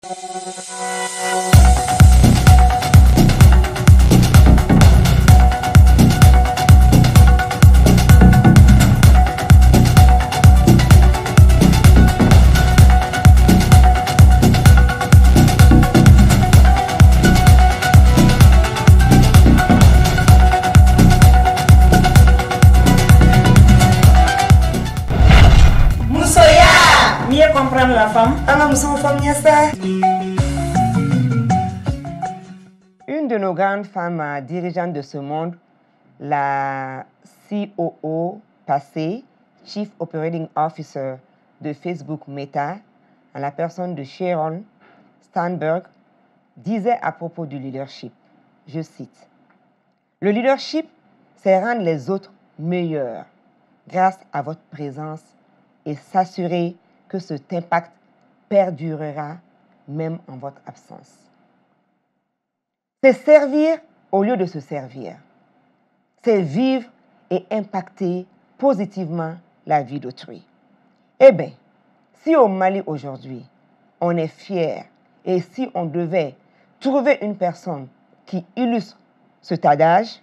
Comprendre la femme. Une de nos grandes femmes dirigeantes de ce monde, la COO passée, Chief Operating Officer de Facebook Meta, en la personne de Sheryl Sandberg, disait à propos du leadership, je cite, « Le leadership, c'est rendre les autres meilleurs grâce à votre présence et s'assurer que cet impact perdurera même en votre absence. C'est servir au lieu de se servir. C'est vivre et impacter positivement la vie d'autrui. Eh bien, si au Mali aujourd'hui, on est fier et si on devait trouver une personne qui illustre cet adage,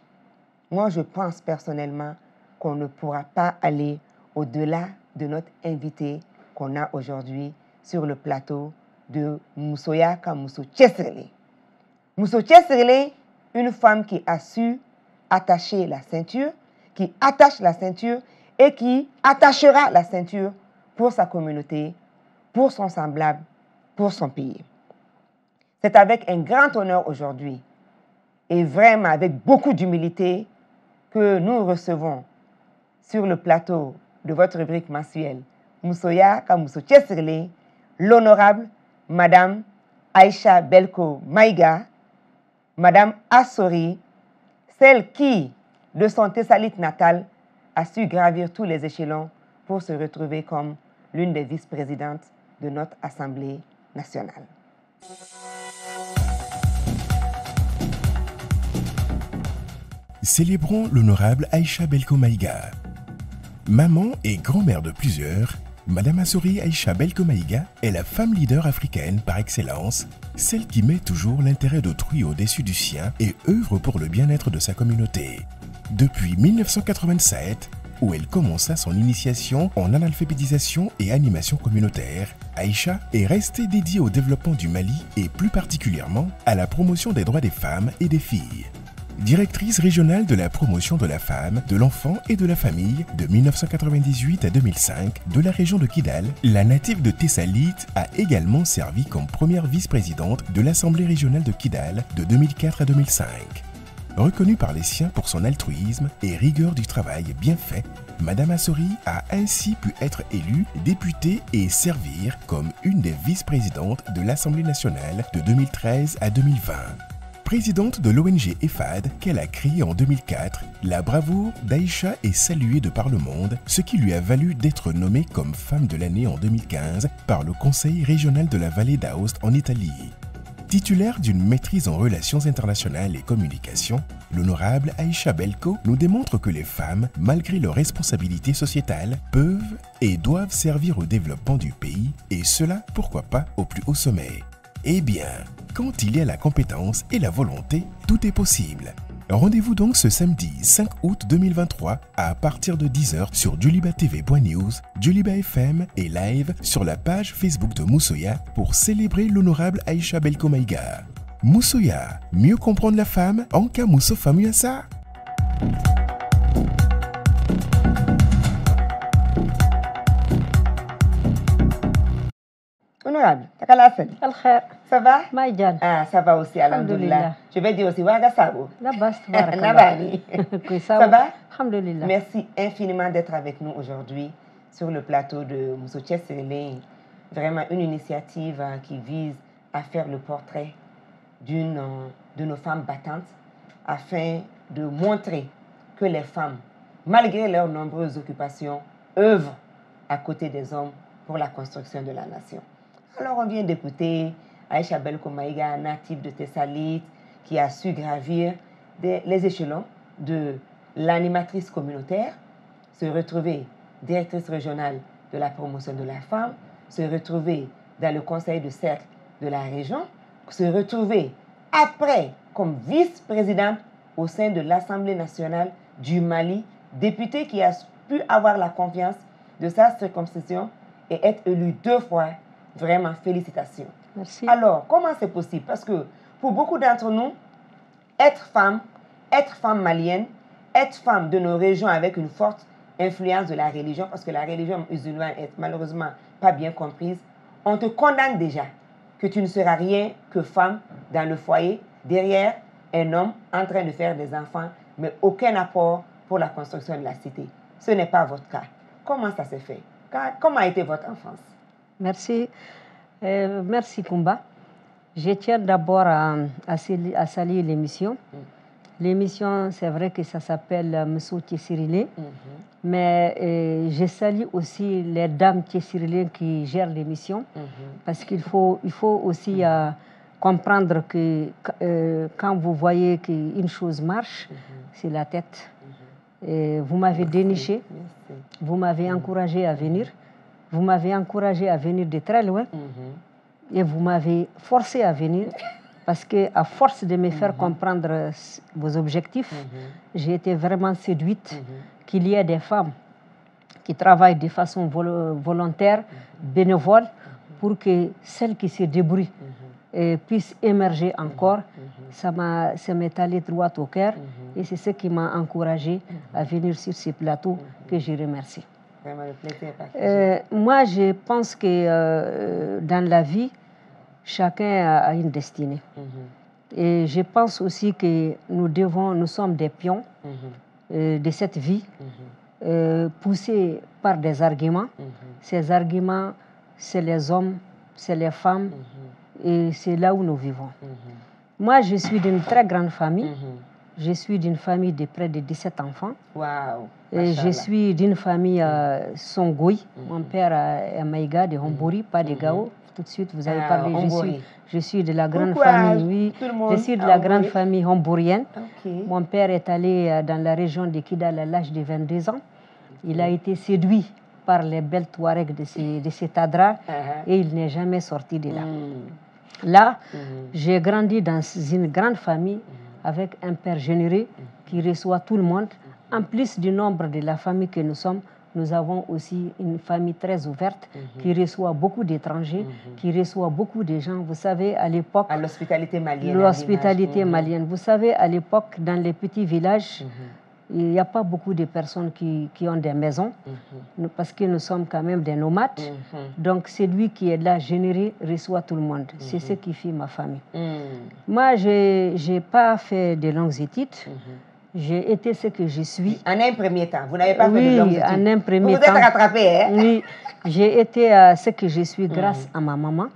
moi je pense personnellement qu'on ne pourra pas aller au-delà de notre invité qu'on a aujourd'hui sur le plateau de Moussoya Kamousso Tchesrele. Mousso Tchesrele, une femme qui a su attacher la ceinture, qui attache la ceinture et qui attachera la ceinture pour sa communauté, pour son semblable, pour son pays. C'est avec un grand honneur aujourd'hui et vraiment avec beaucoup d'humilité que nous recevons sur le plateau de votre rubrique mensuelle Moussoya Kamousso Tchesrele, l'honorable Madame Aïcha Belko Maïga, Madame Assori, celle qui, de son Thessalite natal, a su gravir tous les échelons pour se retrouver comme l'une des vice-présidentes de notre Assemblée nationale. Célébrons l'honorable Aïcha Belko Maïga. Maman et grand-mère de plusieurs, Madame Assori Aïcha Belko Maïga est la femme leader africaine par excellence, celle qui met toujours l'intérêt d'autrui au-dessus du sien et œuvre pour le bien-être de sa communauté. Depuis 1987, où elle commença son initiation en analphabétisation et animation communautaire, Aïcha est restée dédiée au développement du Mali et plus particulièrement à la promotion des droits des femmes et des filles. Directrice régionale de la promotion de la femme, de l'enfant et de la famille de 1998 à 2005 de la région de Kidal, la native de Thessalite a également servi comme première vice-présidente de l'Assemblée régionale de Kidal de 2004 à 2005. Reconnue par les siens pour son altruisme et rigueur du travail bien fait, Madame Assori a ainsi pu être élue députée et servir comme une des vice-présidentes de l'Assemblée nationale de 2013 à 2020. Présidente de l'ONG EFAD qu'elle a créée en 2004, la bravoure d'Aïcha est saluée de par le monde, ce qui lui a valu d'être nommée comme femme de l'année en 2015 par le Conseil régional de la vallée d'Aoste en Italie. Titulaire d'une maîtrise en relations internationales et communication, l'honorable Aïcha Belko nous démontre que les femmes, malgré leurs responsabilités sociétales, peuvent et doivent servir au développement du pays, et cela, pourquoi pas, au plus haut sommet. Eh bien, quand il y a la compétence et la volonté, tout est possible. Rendez-vous donc ce samedi 5 août 2023 à partir de 10h sur djulibatv.news, Djuliba FM et live sur la page Facebook de Moussoya pour célébrer l'honorable Aïcha Belko Maïga. Moussoya, mieux comprendre la femme en cas Mousso Famuyasa. Honorable, ça va? Maïjan. Ah, ça va aussi, alhamdoulilah. Je vais dire aussi, Waga Sabo. Nabani. Ça va? Alhamdoulilah. Merci infiniment d'être avec nous aujourd'hui sur le plateau de Mousso Tchesrele. Vraiment une initiative qui vise à faire le portrait de nos femmes battantes afin de montrer que les femmes, malgré leurs nombreuses occupations, œuvrent à côté des hommes pour la construction de la nation. Alors on vient d'écouter Aïcha Belko Maïga, native de Thessalite, qui a su gravir les échelons de l'animatrice communautaire, se retrouver directrice régionale de la promotion de la femme, se retrouver dans le conseil de cercle de la région, se retrouver après comme vice-présidente au sein de l'Assemblée nationale du Mali, députée qui a pu avoir la confiance de sa circonscription et être élue 2 fois. Vraiment, félicitations. Merci. Alors, comment c'est possible? Parce que pour beaucoup d'entre nous, être femme malienne, être femme de nos régions avec une forte influence de la religion, parce que la religion musulmane est malheureusement pas bien comprise, on te condamne déjà que tu ne seras rien que femme dans le foyer, derrière un homme en train de faire des enfants, mais aucun apport pour la construction de la cité. Ce n'est pas votre cas. Comment ça s'est fait? Comment a été votre enfance? Merci. Merci, Kumba. Je tiens d'abord à saluer l'émission. L'émission, c'est vrai que ça s'appelle Moussou Tchessirilé, mais je salue aussi les dames Tchessirilé qui gèrent l'émission, parce qu'il faut aussi comprendre que quand vous voyez qu'une chose marche, c'est la tête. Et vous m'avez déniché, vous m'avez encouragé à venir, vous m'avez encouragé à venir de très loin, et vous m'avez forcé à venir. Parce qu'à force de me faire comprendre vos objectifs, j'ai été vraiment séduite qu'il y ait des femmes qui travaillent de façon volontaire, bénévole, pour que celles qui se débrouillent puissent émerger encore. Ça m'est allé droit au cœur et c'est ce qui m'a encouragée à venir sur ce plateau que je remercie. Vraiment, le plaisir est partagé. Moi, je pense que dans la vie, chacun a une destinée. Et je pense aussi que nous sommes des pions de cette vie, poussés par des arguments. Ces arguments, c'est les hommes, c'est les femmes, et c'est là où nous vivons. Moi, je suis d'une très grande famille. Je suis d'une famille de près de 17 enfants. Waouh! Et je suis d'une famille Songoï. Mon père est Maïga de Hombori, pas de Gao. Tout de suite, vous avez parlé. Je suis de la grande famille, oui. Je suis de la grande famille homborienne. Mon père est allé dans la région de Kidal à l'âge de 22 ans. Il a été séduit par les belles Touaregs de cet adra et il n'est jamais sorti de là. Là, j'ai grandi dans une grande famille avec un père généreux qui reçoit tout le monde. En plus du nombre de la famille que nous sommes, nous avons aussi une famille très ouverte qui reçoit beaucoup d'étrangers, qui reçoit beaucoup de gens. Vous savez, à l'époque... À l'hospitalité malienne. L'hospitalité malienne. Vous savez, à l'époque, dans les petits villages, il n'y a pas beaucoup de personnes qui ont des maisons, parce que nous sommes quand même des nomades. Donc, celui qui est là, généreux, reçoit tout le monde. C'est ce qui fait ma famille. Moi, je n'ai pas fait de longues études. J'ai été ce que je suis. En un premier temps, vous n'avez pas fait de longues études? Oui, en un premier temps. Vous êtes rattrapé, hein? Oui, j'ai été ce que je suis grâce à ma maman.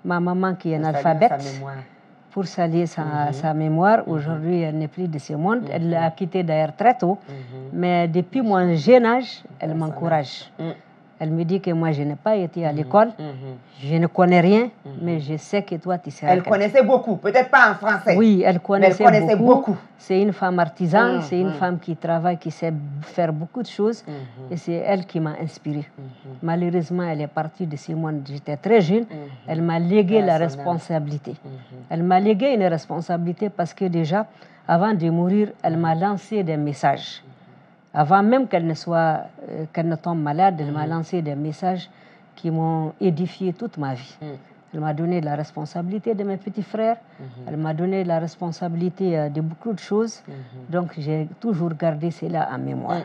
Ma maman qui est analphabète. Pour saluer sa mémoire. Aujourd'hui, elle n'est plus de ce monde. Elle l'a quittée d'ailleurs très tôt. Mais depuis mon jeune âge, elle m'encourage. Elle me dit que moi, je n'ai pas été à l'école. Je ne connais rien, mais je sais que toi, tu seras... Elle connaissait beaucoup, peut-être pas en français. Oui, elle connaissait beaucoup. C'est une femme artisane, c'est une femme qui travaille, qui sait faire beaucoup de choses. Et c'est elle qui m'a inspirée. Malheureusement, elle est partie de ce monde. J'étais très jeune. Elle m'a légué la responsabilité. Elle m'a légué une responsabilité parce que déjà, avant de mourir, elle m'a lancé des messages. Avant même qu'elle ne tombe malade, elle m'a lancé des messages qui m'ont édifié toute ma vie. Elle m'a donné la responsabilité de mes petits frères. Elle m'a donné la responsabilité de beaucoup de choses. Donc, j'ai toujours gardé cela en mémoire.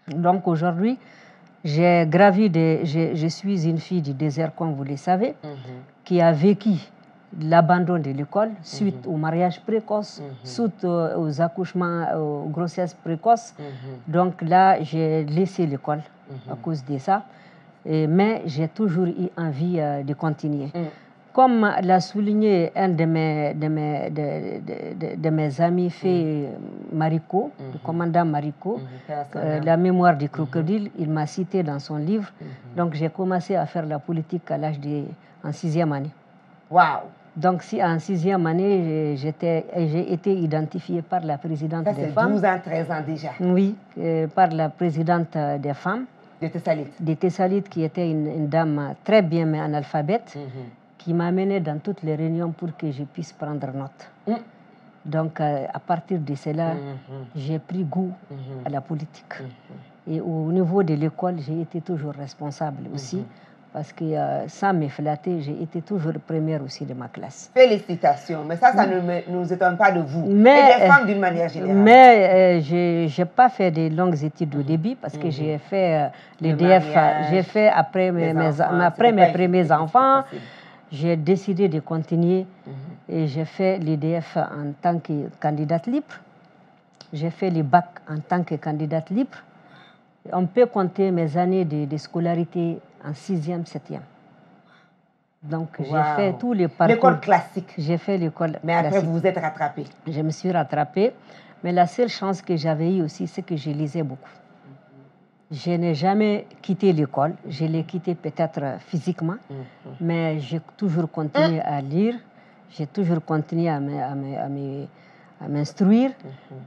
Donc, aujourd'hui, je suis une fille du désert, comme vous le savez, qui a vécu l'abandon de l'école suite au mariage précoce, suite aux accouchements, aux grossesses précoces. Donc là, j'ai laissé l'école à cause de ça. Mais j'ai toujours eu envie de continuer. Comme l'a souligné un de mes amis, fait Marico, le commandant Marico, la mémoire du crocodile, il m'a cité dans son livre. Donc j'ai commencé à faire la politique à l'âge en 6e année. Waouh! Donc, si en 6e année, j'ai été identifiée par la présidente des femmes. 12 ans, 13 ans déjà. Oui, par la présidente des femmes. De Tessalit. De Tessalit, qui était une dame très bien, mais analphabète, qui m'amenait dans toutes les réunions pour que je puisse prendre note. Donc, à partir de cela, j'ai pris goût à la politique. Et au niveau de l'école, j'ai été toujours responsable aussi, parce que sans me flatter, j'ai été toujours première aussi de ma classe. Félicitations, mais ça ne nous étonne pas de vous, mais, et des femmes d'une manière générale. Mais je n'ai pas fait de longues études au début, parce que j'ai fait l'EDF, j'ai fait après mes premiers enfants, j'ai décidé de continuer et j'ai fait l'EDF en tant que candidate libre. J'ai fait le bac en tant que candidate libre. On peut compter mes années de scolarité en 6e, 7e. Donc, j'ai fait tous les parcours. L'école classique. J'ai fait l'école classique. Mais après, vous vous êtes rattrapée. Je me suis rattrapée. Mais la seule chance que j'avais eue aussi, c'est que je lisais beaucoup. Je n'ai jamais quitté l'école. Je l'ai quitté peut-être physiquement, mais j'ai toujours continué à lire. J'ai toujours continué à m'instruire.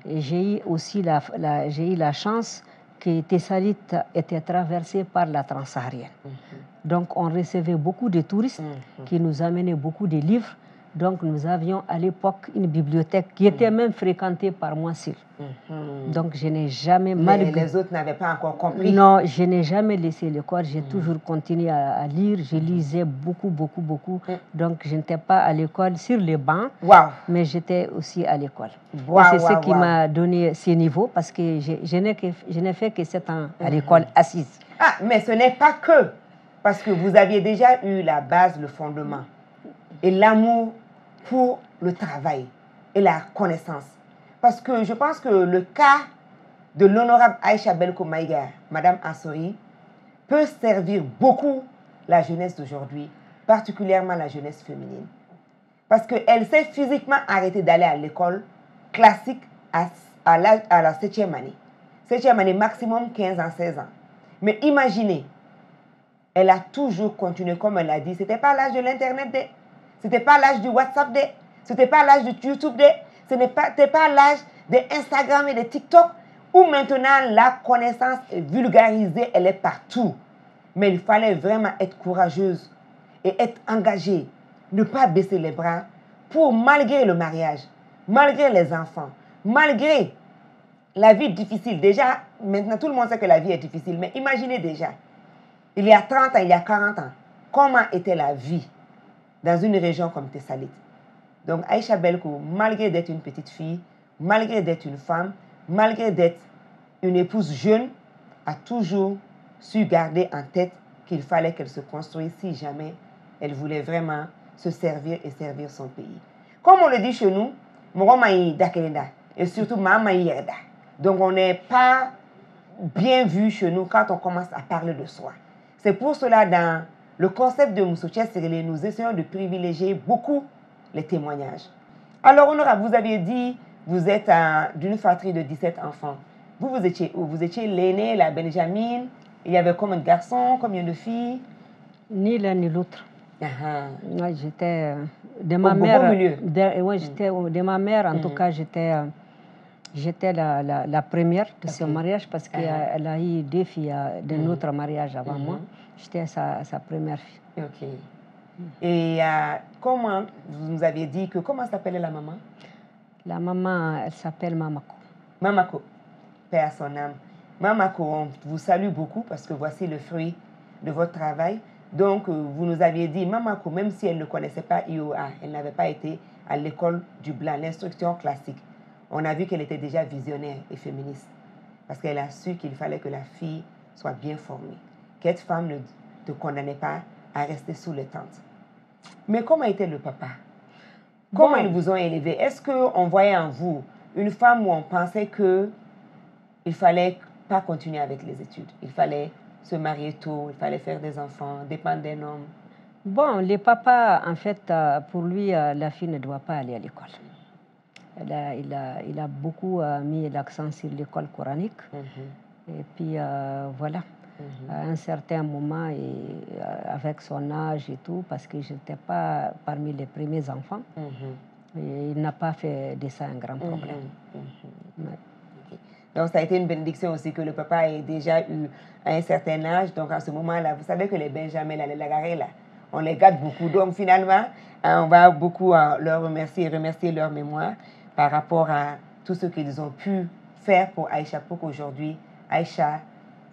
Et j'ai eu aussi la chance que Tessalit était traversée par la Transsaharienne. Donc, on recevait beaucoup de touristes qui nous amenaient beaucoup de livres. Donc, nous avions à l'époque une bibliothèque qui était même fréquentée par moi seul. Donc, je n'ai jamais... Mais les autres n'avaient pas encore compris. Non, je n'ai jamais laissé l'école. J'ai toujours continué à lire. Je lisais beaucoup, beaucoup, beaucoup. Donc, je n'étais pas à l'école sur les bancs, mais j'étais aussi à l'école. C'est ce qui m'a donné ce niveau, parce que je n'ai fait que 7 ans à l'école assise. Ah, mais ce n'est pas que, parce que vous aviez déjà eu la base, le fondement, et l'amour pour le travail et la connaissance. Parce que je pense que le cas de l'honorable Aïcha Belko Maïga, Madame Assori, peut servir beaucoup la jeunesse d'aujourd'hui, particulièrement la jeunesse féminine. Parce qu'elle s'est physiquement arrêtée d'aller à l'école classique à la 7e année. 7e année, maximum 15 ans, 16 ans. Mais imaginez, elle a toujours continué, comme elle a dit, ce n'était pas l'âge de l'Internet, ce n'était pas l'âge du WhatsApp, ce n'était pas l'âge de YouTube, ce n'était pas l'âge d'Instagram et de TikTok, où maintenant la connaissance est vulgarisée, elle est partout. Mais il fallait vraiment être courageuse et être engagée, ne pas baisser les bras pour, malgré le mariage, malgré les enfants, malgré la vie difficile. Déjà, maintenant tout le monde sait que la vie est difficile, mais imaginez déjà, il y a 30 ans, il y a 40 ans, comment était la vie dans une région comme Tessalit. Donc Aïcha Belko, malgré d'être une petite fille, malgré d'être une femme, malgré d'être une épouse jeune, a toujours su garder en tête qu'il fallait qu'elle se construise si jamais elle voulait vraiment se servir et servir son pays. Comme on le dit chez nous, Moromaï Dakelenda et surtout Mamaï Yerda. Donc on n'est pas bien vu chez nous quand on commence à parler de soi. C'est pour cela, dans le concept de Moussoutia Sirilé, nous essayons de privilégier beaucoup les témoignages. Alors, honorable, vous aviez dit, vous êtes d'une fratrie de 17 enfants. Vous étiez où? Vous étiez l'aîné, la Benjamine. Il y avait combien de garçons, combien de filles? Ni l'un ni l'autre. Ouais, j'étais de ma mère. Au milieu. De ma mère, en tout cas, j'étais la première de son mariage, parce qu'elle a eu 2 filles d'un autre mariage avant moi. J'étais sa première fille. Ok. Et comment, vous nous aviez dit que, comment s'appelait la maman? La maman, elle s'appelle Mamako. Mamako, paix à son âme. Mamako, on vous salue beaucoup parce que voici le fruit de votre travail. Donc, vous nous aviez dit, Mamako, même si elle ne connaissait pas IOA, elle n'avait pas été à l'école du Blanc, l'instruction classique. On a vu qu'elle était déjà visionnaire et féministe parce qu'elle a su qu'il fallait que la fille soit bien formée, qu'être femme ne te condamnait pas à rester sous les tentes. Mais comment était le papa? Comment ils vous ont élevé? Est-ce qu'on voyait en vous une femme où on pensait qu'il ne fallait pas continuer avec les études? Il fallait se marier tôt, il fallait faire des enfants, dépendre d'un homme? Bon, le papa, en fait, pour lui, la fille ne doit pas aller à l'école. Il a beaucoup mis l'accent sur l'école coranique. Et puis, voilà. À un certain moment, avec son âge et tout, parce que je n'étais pas parmi les premiers enfants, et il n'a pas fait de ça un grand problème. Okay. Donc, ça a été une bénédiction aussi que le papa ait déjà eu à un certain âge. Donc, à ce moment-là, vous savez que les Benjamins, les Lagaré, là, on les gâte beaucoup. Donc finalement, on va beaucoup leur remercier leur mémoire par rapport à tout ce qu'ils ont pu faire pour Aïcha, pour qu'aujourd'hui, Aïcha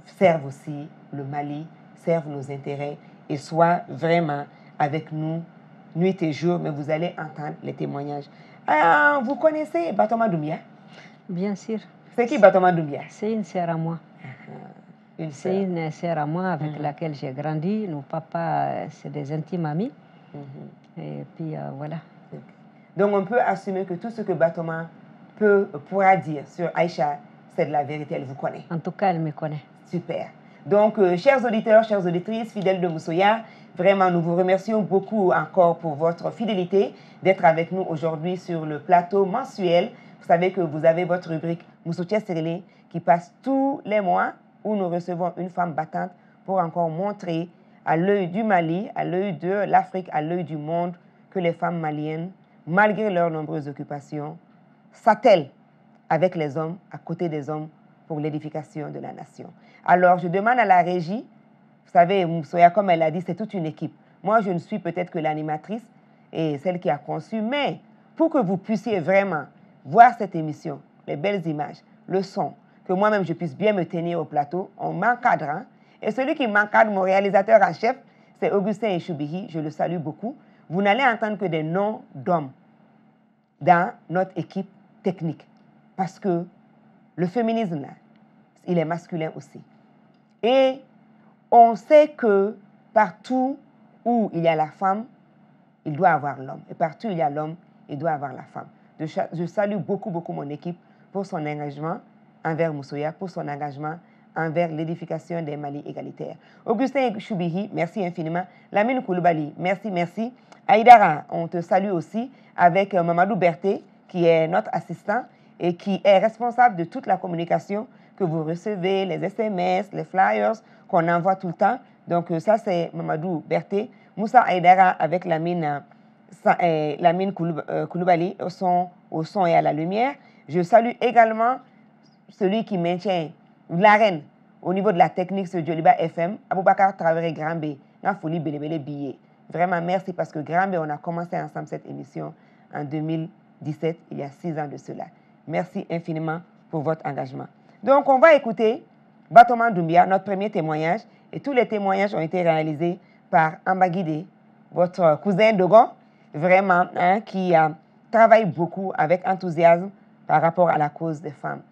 serve aussi le Mali, serve nos intérêts et soit vraiment avec nous nuit et jour, mais vous allez entendre les témoignages. Vous connaissez Batoma Doumbia? Bien sûr. C'est qui Batoma Doumbia? C'est une sœur à moi. C'est une sœur à moi avec laquelle j'ai grandi. Nos papas, c'est des intimes amis. Et puis voilà. Donc on peut assumer que tout ce que Batoma pourra dire sur Aïcha, c'est de la vérité, elle vous connaît. En tout cas, elle me connaît. Super. Donc, chers auditeurs, chères auditrices, fidèles de Moussoya, vraiment, nous vous remercions beaucoup encore pour votre fidélité d'être avec nous aujourd'hui sur le plateau mensuel. Vous savez que vous avez votre rubrique Moussotia Sérilé qui passe tous les mois où nous recevons une femme battante pour encore montrer à l'œil du Mali, à l'œil de l'Afrique, à l'œil du monde que les femmes maliennes, malgré leurs nombreuses occupations, s'attellent avec les hommes, à côté des hommes, pour l'édification de la nation. Alors, je demande à la régie, vous savez, Moussoya, comme elle a dit, c'est toute une équipe. Moi, je ne suis peut-être que l'animatrice et celle qui a conçu, mais pour que vous puissiez vraiment voir cette émission, les belles images, le son, que moi-même je puisse bien me tenir au plateau, on m'encadre. Hein? Et celui qui m'encadre, mon réalisateur en chef, c'est Augustin Echoubihi, je le salue beaucoup. Vous n'allez entendre que des noms d'hommes dans notre équipe technique. Parce que le féminisme, là, il est masculin aussi. Et on sait que partout où il y a la femme, il doit avoir l'homme. Et partout où il y a l'homme, il doit avoir la femme. Je salue beaucoup, beaucoup mon équipe pour son engagement envers Moussoya, pour son engagement envers l'édification des Mali égalitaires. Augustin Choubihi, merci infiniment. Lamine Koulibaly, merci, merci. Aïdara, on te salue aussi avec Mamadou Berté, qui est notre assistant et qui est responsable de toute la communication que vous recevez, les SMS, les flyers qu'on envoie tout le temps. Donc ça, c'est Mamadou Berté. Moussa Aïdara avec Lamine Koulibaly au son et à la lumière. Je salue également celui qui maintient l'arène au niveau de la technique sur Djoliba FM, Aboubakar Traoré Grambe, Nafouli Belebele Billet. Vraiment, merci parce que Grambe, on a commencé ensemble cette émission en 2017, il y a 6 ans de cela. Merci infiniment pour votre engagement. Donc, on va écouter Batoma Doumbia, notre premier témoignage, et tous les témoignages ont été réalisés par Ambagide, votre cousin Dogon, vraiment, hein, qui travaille beaucoup avec enthousiasme par rapport à la cause des femmes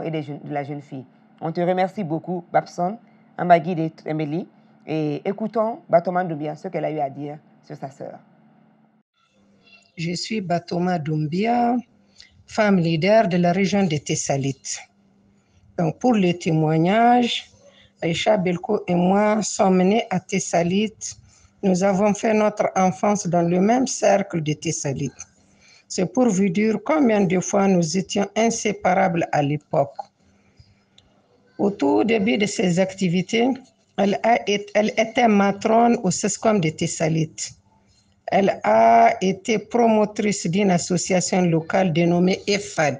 et de la jeune fille. On te remercie beaucoup, Babson, Ambagide et Emily, et écoutons Batoma Doumbia, ce qu'elle a eu à dire sur sa sœur. Je suis Batoma Doumbia, femme leader de la région de Tessalit. Donc, pour le témoignage, Aïcha Belko et moi sommes nés à Tessalit. Nous avons fait notre enfance dans le même cercle de Tessalit. C'est pour vous dire combien de fois nous étions inséparables à l'époque. Au tout début de ses activités, elle était matrone au SESCOM de Tessalit. Elle a été promotrice d'une association locale dénommée EFAD.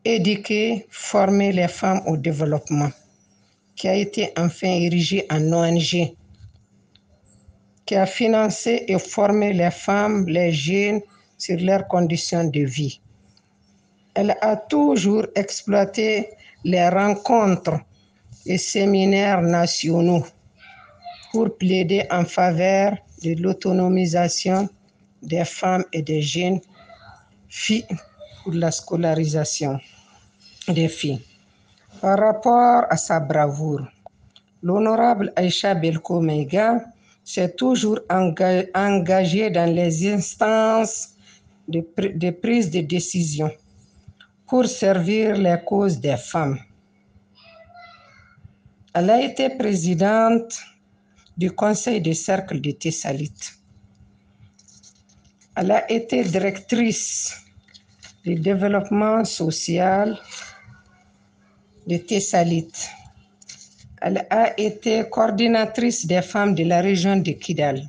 Éduquer, former les femmes au développement, qui a été enfin érigée en ONG, qui a financé et formé les femmes, les jeunes sur leurs conditions de vie. Elle a toujours exploité les rencontres et séminaires nationaux pour plaider en faveur de l'autonomisation des femmes et des jeunes filles pour la scolarisation des filles. Par rapport à sa bravoure, l'honorable Aïcha Belko Maïga s'est toujours engagée dans les instances de prise de décision pour servir les causes des femmes. Elle a été présidente du conseil de cercle de Tessalit. Elle a été directrice du développement social de Tessalit. Elle a été coordinatrice des femmes de la région de Kidal.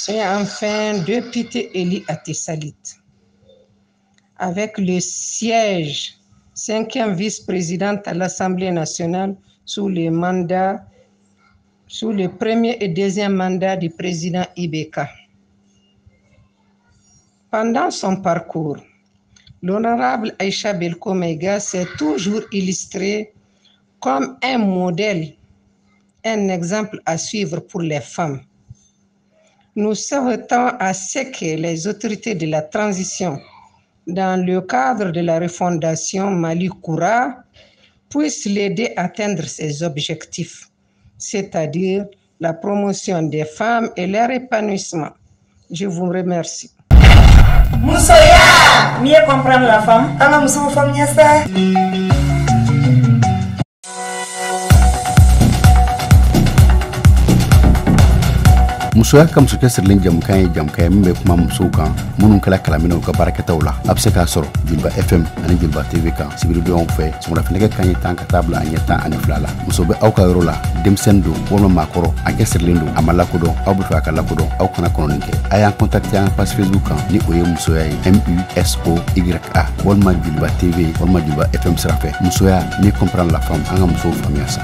Et enfin, députée élue à Tessalit. Avec le siège 5e vice-présidente à l'Assemblée nationale sous le mandat sous le premier et deuxième mandat du président Ibeka. Pendant son parcours, l'honorable Aïcha Belko Maïga s'est toujours illustrée comme un modèle, un exemple à suivre pour les femmes. Nous souhaitons à ce que les autorités de la transition, dans le cadre de la refondation Mali-Koura, puissent l'aider à atteindre ses objectifs, c'est-à-dire la promotion des femmes et leur épanouissement. Je vous remercie. Moussoya, mieux comprendre la femme. Ah, nous sommes femmes, ça. musoya kam su kesirlen jamkan min be kuma musow kan minnu kɛla kalaminɛw ka baarakɛtaw la a be se k'a sɔrɔ joliba fm ani joliba tv kan sibiridonyaw fɛ sɔgɔnafɛnɛgɛ kaɲɛ 10 ka taa bila a ɲɛ 12 la muso be aw ka yɔrɔ la denmisɛni don walima maakɔrɔ a cɛsirilen don a ma lakodɔn aw be fɛ a ka lakodɔn aw kana kɔnɔnin kɛ a y'an kontakte an page facebook kan ni o ye musoya ye musoya walima joliba tv walima joliba fm sira fɛ musoya mi comprendre la femme an ka musow faamuya sa.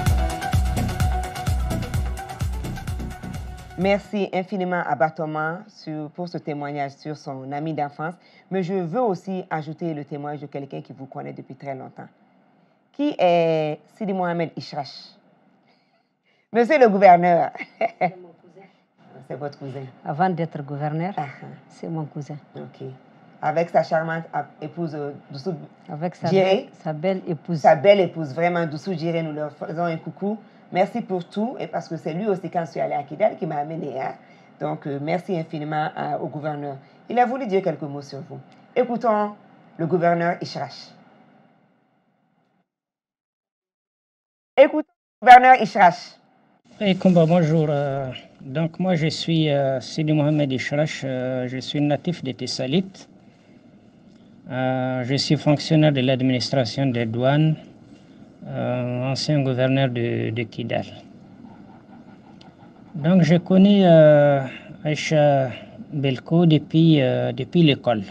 Merci infiniment à Batoma pour ce témoignage sur son ami d'enfance. Mais je veux aussi ajouter le témoignage de quelqu'un qui vous connaît depuis très longtemps. Qui est Sidi Mohamed Ishrash? Monsieur le gouverneur. C'est mon cousin. C'est votre cousin. Avant d'être gouverneur, c'est mon cousin. Ok. Avec sa charmante épouse Doussou Avec sa belle épouse. Sa belle épouse, vraiment, Doussou Djiré, nous leur faisons un coucou. Merci pour tout, et parce que c'est lui aussi, quand je suis allée à Kidal, qui m'a amené. Hein? Donc, merci infiniment au gouverneur. Il a voulu dire quelques mots sur vous. Écoutons le gouverneur Ishrash. Écoutons le gouverneur Ishrash. Hey, Kumba, bonjour. Donc, moi, je suis Sidi Mohamed Ishrash. Je suis natif de Tessalit. Je suis fonctionnaire de l'administration des douanes. Ancien gouverneur de Kidal. Donc je connais Aïcha Belko depuis l'école.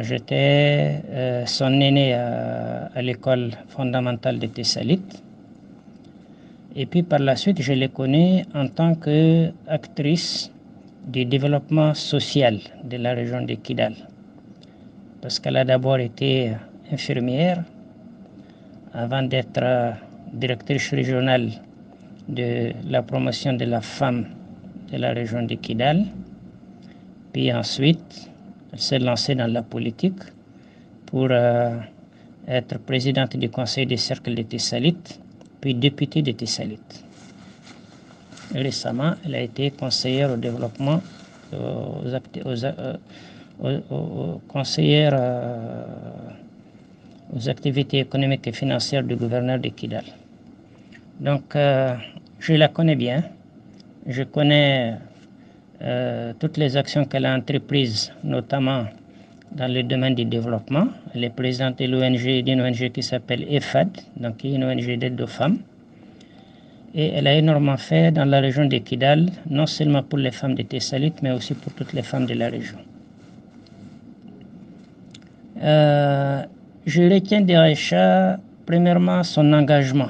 J'étais son aîné à l'école fondamentale de Tessalit. Et puis par la suite, je l'ai connue en tant qu'actrice du développement social de la région de Kidal. Parce qu'elle a d'abord été infirmière, avant d'être directrice régionale de la promotion de la femme de la région de Kidal. Puis ensuite, elle s'est lancée dans la politique pour être présidente du conseil des cercles de Tessalit, puis députée de Tessalit. Récemment, elle a été conseillère au développement, conseillère aux activités économiques et financières du gouverneur de Kidal. Donc, je la connais bien. Je connais toutes les actions qu'elle a entreprises, notamment dans le domaine du développement. Elle est présidente de l'ONG, d'une ONG qui s'appelle EFAD, donc qui est une ONG d'aide aux femmes. Et elle a énormément fait dans la région de Kidal, non seulement pour les femmes de Tessalit, mais aussi pour toutes les femmes de la région. Je retiens d'Aïcha, premièrement, son engagement.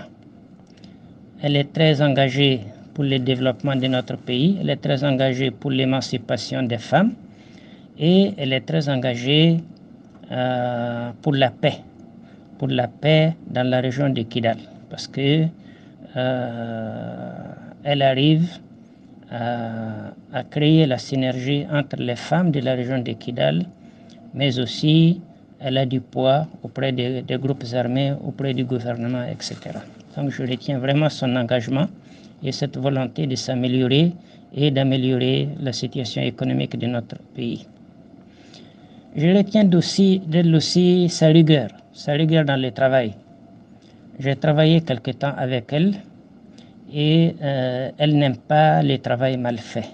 Elle est très engagée pour le développement de notre pays, elle est très engagée pour l'émancipation des femmes et elle est très engagée pour la paix dans la région de Kidal. Parce que elle arrive à créer la synergie entre les femmes de la région de Kidal, mais aussi elle a du poids auprès des groupes armés, auprès du gouvernement, etc. Donc je retiens vraiment son engagement et cette volonté de s'améliorer et d'améliorer la situation économique de notre pays. Je retiens d'elle aussi sa rigueur dans le travail. J'ai travaillé quelque temps avec elle et elle n'aime pas le travail mal fait.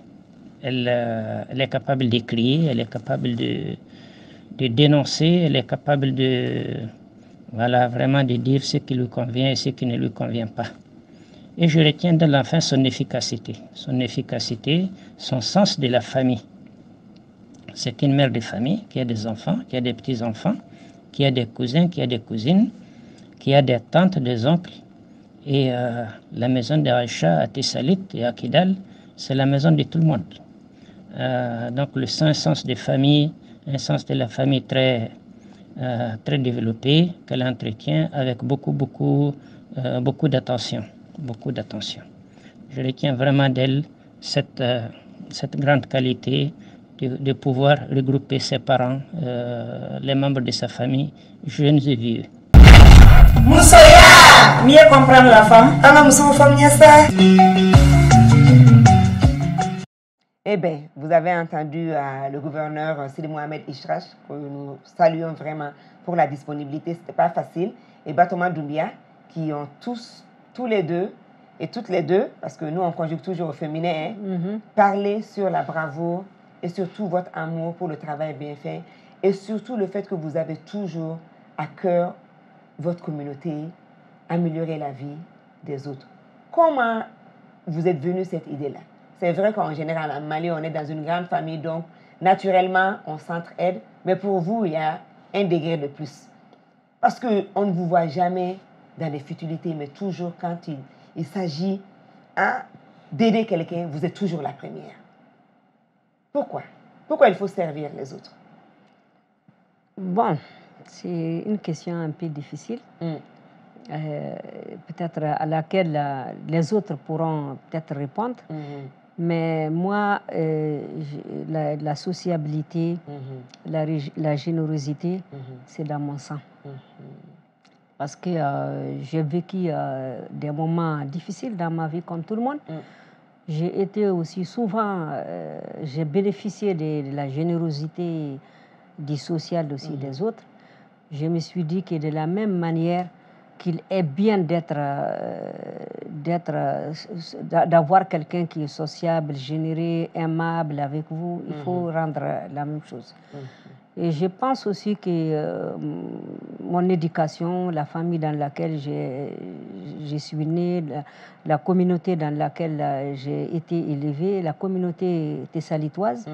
Elle est capable d'écrire, elle est capable de dénoncer, elle est capable vraiment de dire ce qui lui convient et ce qui ne lui convient pas. Et je retiens de l'enfant son efficacité, son sens de la famille. C'est une mère de famille qui a des enfants, qui a des petits-enfants, qui a des cousins, qui a des cousines, qui a des tantes, des oncles. Et la maison d'Aïcha à Tessalit et à Kidal, c'est la maison de tout le monde. Donc le sens des familles, un sens de la famille très développé qu'elle entretient avec beaucoup d'attention. Je retiens vraiment d'elle cette grande qualité de pouvoir regrouper ses parents, les membres de sa famille, jeunes et vieux. Moussoya, mieux comprendre la femme. Eh bien, vous avez entendu le gouverneur Sidi Mohamed Ishrash, que nous saluons vraiment pour la disponibilité. Ce n'était pas facile. Et Batoma Doumbia, qui ont tous les deux, et toutes les deux, parce que nous on conjugue toujours au féminin, parler sur la bravoure et surtout votre amour pour le travail bien fait et surtout le fait que vous avez toujours à cœur votre communauté, améliorer la vie des autres. Comment vous êtes venu cette idée-là? C'est vrai qu'en général, en Mali, on est dans une grande famille, donc naturellement, on s'entraide. Mais pour vous, il y a un degré de plus. Parce qu'on ne vous voit jamais dans les futilités, mais toujours quand il s'agit d'aider quelqu'un, vous êtes toujours la première. Pourquoi? Pourquoi il faut servir les autres? Bon, c'est une question un peu difficile. Peut-être à laquelle les autres pourront peut-être répondre. Mais moi, la sociabilité, la générosité, c'est dans mon sang. Parce que j'ai vécu des moments difficiles dans ma vie comme tout le monde. J'ai été aussi souvent, j'ai bénéficié de la générosité du social aussi des autres. Je me suis dit que de la même manière qu'il est bien d'avoir quelqu'un qui est sociable, généreux, aimable avec vous, il faut rendre la même chose. Et je pense aussi que mon éducation, la famille dans laquelle je suis née, la communauté dans laquelle j'ai été élevée, la communauté tessalitoise,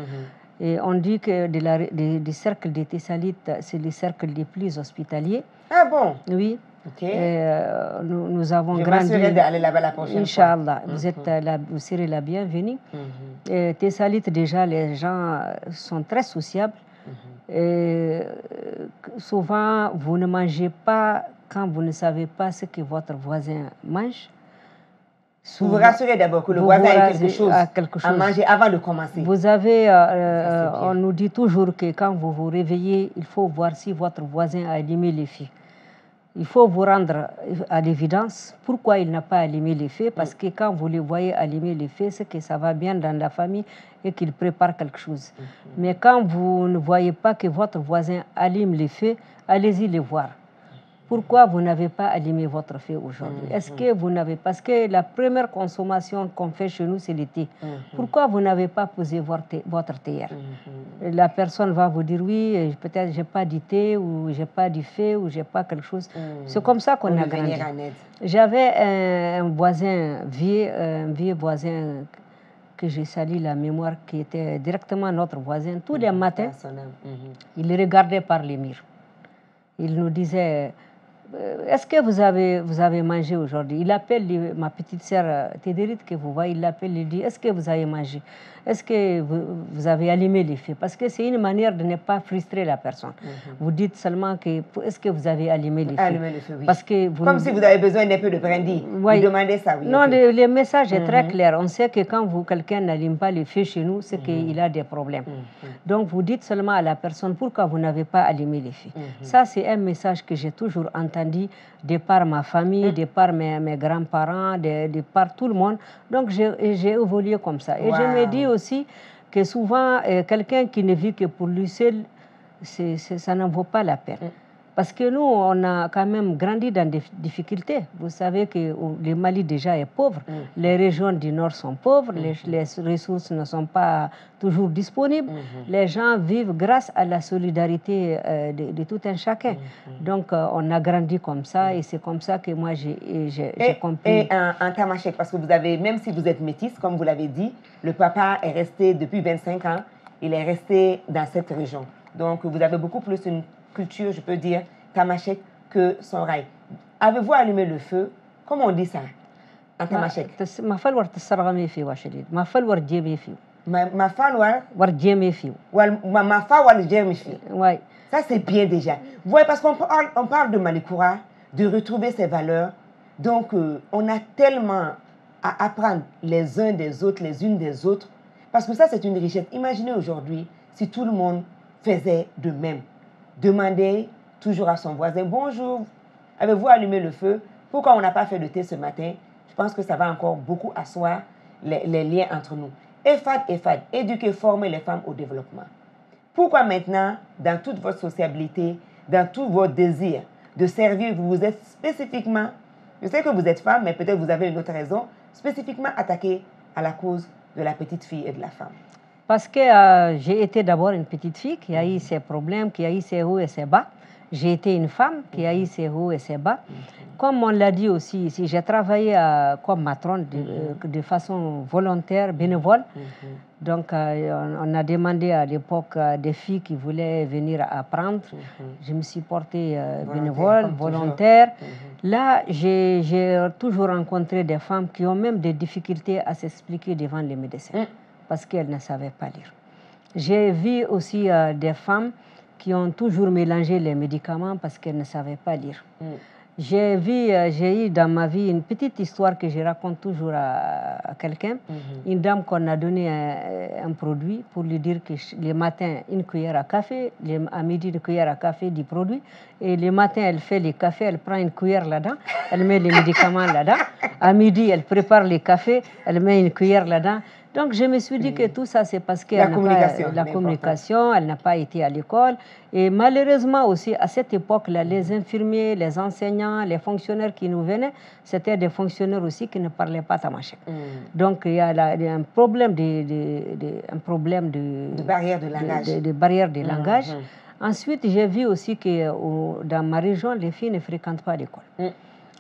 et on dit que des cercles de Tessalites, c'est les cercles les plus hospitaliers. Ah bon? Oui. Okay. Nous avons grandi. Je m'assurerai d'aller là-bas la prochaine fois. Inch'Allah, vous serez la bienvenue. Tessalites, déjà, les gens sont très sociables. Souvent, vous ne mangez pas quand vous ne savez pas ce que votre voisin mange. Vous vous rassurez d'abord que le voisin a quelque chose à manger avant de commencer. Vous avez, on nous dit toujours que quand vous vous réveillez, il faut voir si votre voisin a allumé les feux. Il faut vous rendre à l'évidence pourquoi il n'a pas allumé les feux, parce que quand vous le voyez allumer les feux, c'est que ça va bien dans la famille et qu'il prépare quelque chose. Mais quand vous ne voyez pas que votre voisin allume les feux, allez-y le voir. Pourquoi vous n'avez pas allumé votre feu aujourd'hui? Est-ce que vous n'avez... Parce que la première consommation qu'on fait chez nous, c'est le thé. Pourquoi vous n'avez pas posé votre théière? La personne va vous dire, oui, peut-être j'ai pas du thé, ou j'ai pas du feu, ou j'ai pas quelque chose. C'est comme ça qu'on a grandi. J'avais un voisin, un vieux voisin, que j'ai sali la mémoire, qui était directement notre voisin. Tous les matins, il regardait par les murs. Il nous disait... Est-ce que vous avez mangé aujourd'hui? Il appelle ma petite sœur Tédérite, que vous voyez, il l'appelle, il dit, est-ce que vous avez mangé? Est-ce que vous avez allumé les feux? Parce que c'est une manière de ne pas frustrer la personne. Vous dites seulement que, est-ce que vous avez allumé les feux? Allumé les feux, oui. Parce que comme si vous avez besoin d'un peu de brindis. Oui. Vous demandez ça, oui. Non, le message est très clair. On sait que quand quelqu'un n'allume pas les feux chez nous, c'est qu'il a des problèmes. Donc, vous dites seulement à la personne, pourquoi vous n'avez pas allumé les feux? Ça, c'est un message que j'ai toujours entendu de par ma famille, de par mes grands-parents, de par tout le monde. Donc, j'ai évolué comme ça. Et je me dis aussi que souvent, quelqu'un qui ne vit que pour lui seul, ça n'en vaut pas la peine. Parce que nous, on a quand même grandi dans des difficultés. Vous savez que le Mali déjà est pauvre. Les régions du Nord sont pauvres. Les ressources ne sont pas toujours disponibles. Les gens vivent grâce à la solidarité de tout un chacun. Donc, on a grandi comme ça et c'est comme ça que moi, j'ai compris. Et en Tamashek, parce que vous avez, même si vous êtes métisse, comme vous l'avez dit, le papa est resté depuis 25 ans. Il est resté dans cette région. Donc, vous avez beaucoup plus une culture, je peux dire, Tamashek, que Sonraï. Avez-vous allumé le feu Comment on dit ça en tamashek? ما فالور تسرغمي في واشديد ما فالور جيبي فيو Ma falloir, ورجيمي فيو ma falloir, je واي Ça, c'est bien déjà. Vous voyez, parce on parle de Malikoura, de retrouver ses valeurs. Donc, on a tellement à apprendre les uns des autres, les unes des autres. Parce que ça, c'est une richesse. Imaginez aujourd'hui si tout le monde faisait de même. Demander toujours à son voisin, bonjour, avez-vous allumé le feu? Pourquoi on n'a pas fait de thé ce matin? Je pense que ça va encore beaucoup asseoir les liens entre nous. EFAD, éduquer, former les femmes au développement. Pourquoi maintenant, dans toute votre sociabilité, dans tout votre désir de servir, vous vous êtes spécifiquement, je sais que vous êtes femme, mais peut-être vous avez une autre raison, spécifiquement attaqué à la cause de la petite fille et de la femme? Parce que j'ai été d'abord une petite fille qui a eu ses problèmes, qui a eu ses hauts et ses bas. J'ai été une femme qui a eu ses hauts et ses bas. Comme on l'a dit aussi ici, j'ai travaillé comme matrone de façon volontaire, bénévole. Donc, on a demandé à l'époque des filles qui voulaient venir apprendre. Je me suis portée bénévole, volontaire. Là, j'ai toujours rencontré des femmes qui ont même des difficultés à s'expliquer devant les médecins parce qu'elles ne savaient pas lire. J'ai vu aussi des femmes qui ont toujours mélangé les médicaments parce qu'elles ne savaient pas lire. J'ai eu dans ma vie une petite histoire que je raconte toujours à quelqu'un. Une dame qu'on a donné un produit pour lui dire que le matin, une cuillère à café, à midi, une cuillère à café du produit. Et le matin, elle fait le café, elle prend une cuillère là-dedans, elle met les médicaments là-dedans. À midi, elle prépare le café, elle met une cuillère là-dedans. Donc, je me suis dit que tout ça, c'est parce que la communication, elle n'a pas été à l'école. Et malheureusement aussi, à cette époque-là, les infirmiers, les enseignants, les fonctionnaires qui nous venaient, c'était des fonctionnaires aussi qui ne parlaient pas tamashek. Donc, il y a un problème de barrière de langage. De barrière de langage. Ensuite, j'ai vu aussi que dans ma région, les filles ne fréquentent pas l'école.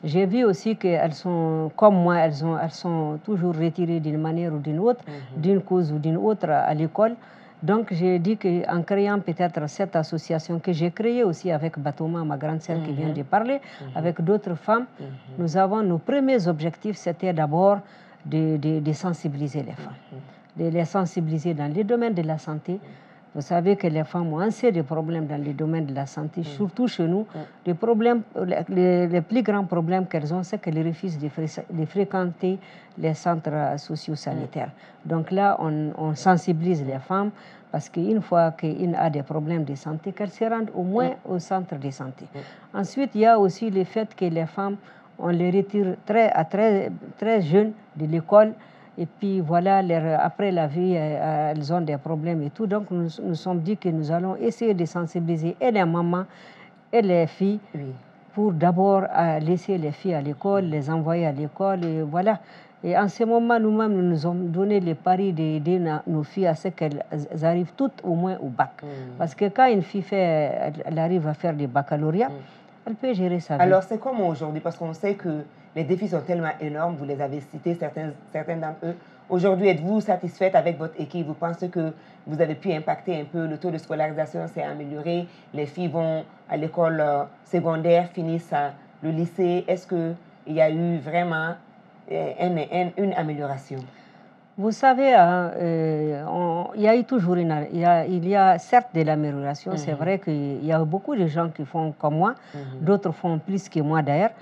J'ai vu aussi qu'elles sont, comme moi, elles sont toujours retirées d'une manière ou d'une autre, d'une cause ou d'une autre à l'école. Donc, j'ai dit qu'en créant peut-être cette association que j'ai créée aussi avec Batouma, ma grande sœur qui vient de parler, avec d'autres femmes, nous avons nos premiers objectifs, c'était d'abord de sensibiliser les femmes, de les sensibiliser dans les domaines de la santé. Vous savez que les femmes ont assez de problèmes dans le domaine de la santé, surtout chez nous. Les plus grands problèmes qu'elles ont, c'est qu'elles refusent de fréquenter les centres socio-sanitaires. Donc là, on sensibilise les femmes parce qu'une fois qu'une a des problèmes de santé, qu'elles se rendent au moins au centre de santé. Ensuite, il y a aussi le fait que les femmes, on les retire très jeunes de l'école. Et puis voilà, après la vie, elles ont des problèmes et tout. Donc nous nous sommes dit que nous allons essayer de sensibiliser et les mamans et les filles pour d'abord laisser les filles à l'école, les envoyer à l'école. Et voilà. Et en ce moment, nous-mêmes, nous nous sommes donné le pari d'aider nos filles à ce qu'elles arrivent toutes au moins au bac. Parce que quand une fille elle arrive à faire du baccalauréat, elle peut gérer sa vie. Alors c'est comment aujourd'hui? Parce qu'on sait que les défis sont tellement énormes, vous les avez cités, certains d'entre eux. Aujourd'hui, êtes-vous satisfaite avec votre équipe? Vous pensez que vous avez pu impacter un peu, le taux de scolarisation s'est amélioré, les filles vont à l'école secondaire, finissent le lycée. Est-ce qu'il y a eu vraiment une amélioration? Vous savez, il y a eu toujours il y a certes de l'amélioration. C'est vrai qu'il y a beaucoup de gens qui font comme moi, d'autres font plus que moi d'ailleurs.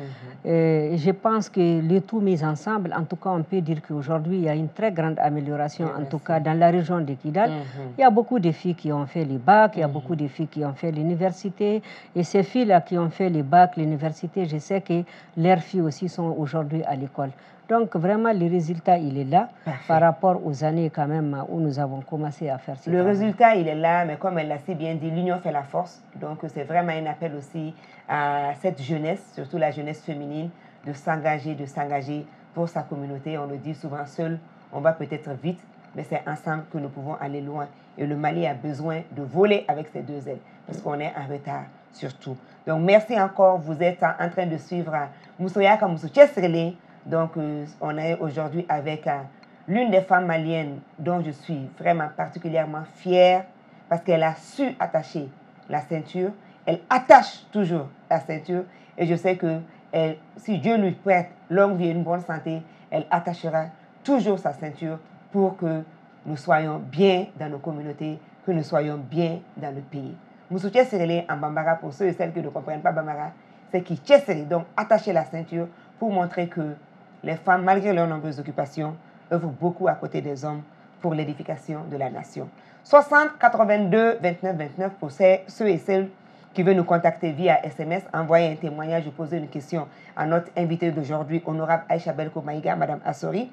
Je pense que le tout mis ensemble, en tout cas, on peut dire qu'aujourd'hui, il y a une très grande amélioration, en tout cas dans la région de Kidal. Il y a beaucoup de filles qui ont fait le bac, il y a beaucoup de filles qui ont fait l'université. Et ces filles-là qui ont fait le bac, l'université, je sais que leurs filles aussi sont aujourd'hui à l'école. Donc, vraiment, le résultat, il est là. Parfait. Par rapport aux années quand même où nous avons commencé à faire ça. Le résultat, il est là, mais comme elle l'a si bien dit, l'union fait la force. Donc, c'est vraiment un appel aussi à cette jeunesse, surtout la jeunesse féminine, de s'engager pour sa communauté. On le dit souvent, seul, on va peut-être vite, mais c'est ensemble que nous pouvons aller loin. Et le Mali a besoin de voler avec ses deux ailes, parce qu'on est en retard surtout. Donc, merci encore. Vous êtes en train de suivre Moussoyaka Moussouchesrele. Donc, on est aujourd'hui avec l'une des femmes maliennes dont je suis vraiment particulièrement fière parce qu'elle a su attacher la ceinture. Elle attache toujours la ceinture et je sais qu'elle si Dieu lui prête longue vie et une bonne santé, elle attachera toujours sa ceinture pour que nous soyons bien dans nos communautés, que nous soyons bien dans le pays. Moussoutié Sérélé en Bambara, pour ceux et celles qui ne comprennent pas Bambara, c'est qui Tchesséré, donc attacher la ceinture pour montrer que les femmes, malgré leurs nombreuses occupations, œuvrent beaucoup à côté des hommes pour l'édification de la nation. 60 82 29 29 pour ceux et celles qui veulent nous contacter via SMS, envoyer un témoignage ou poser une question à notre invitée d'aujourd'hui, honorable Aïcha Belko Maïga, Madame Assori,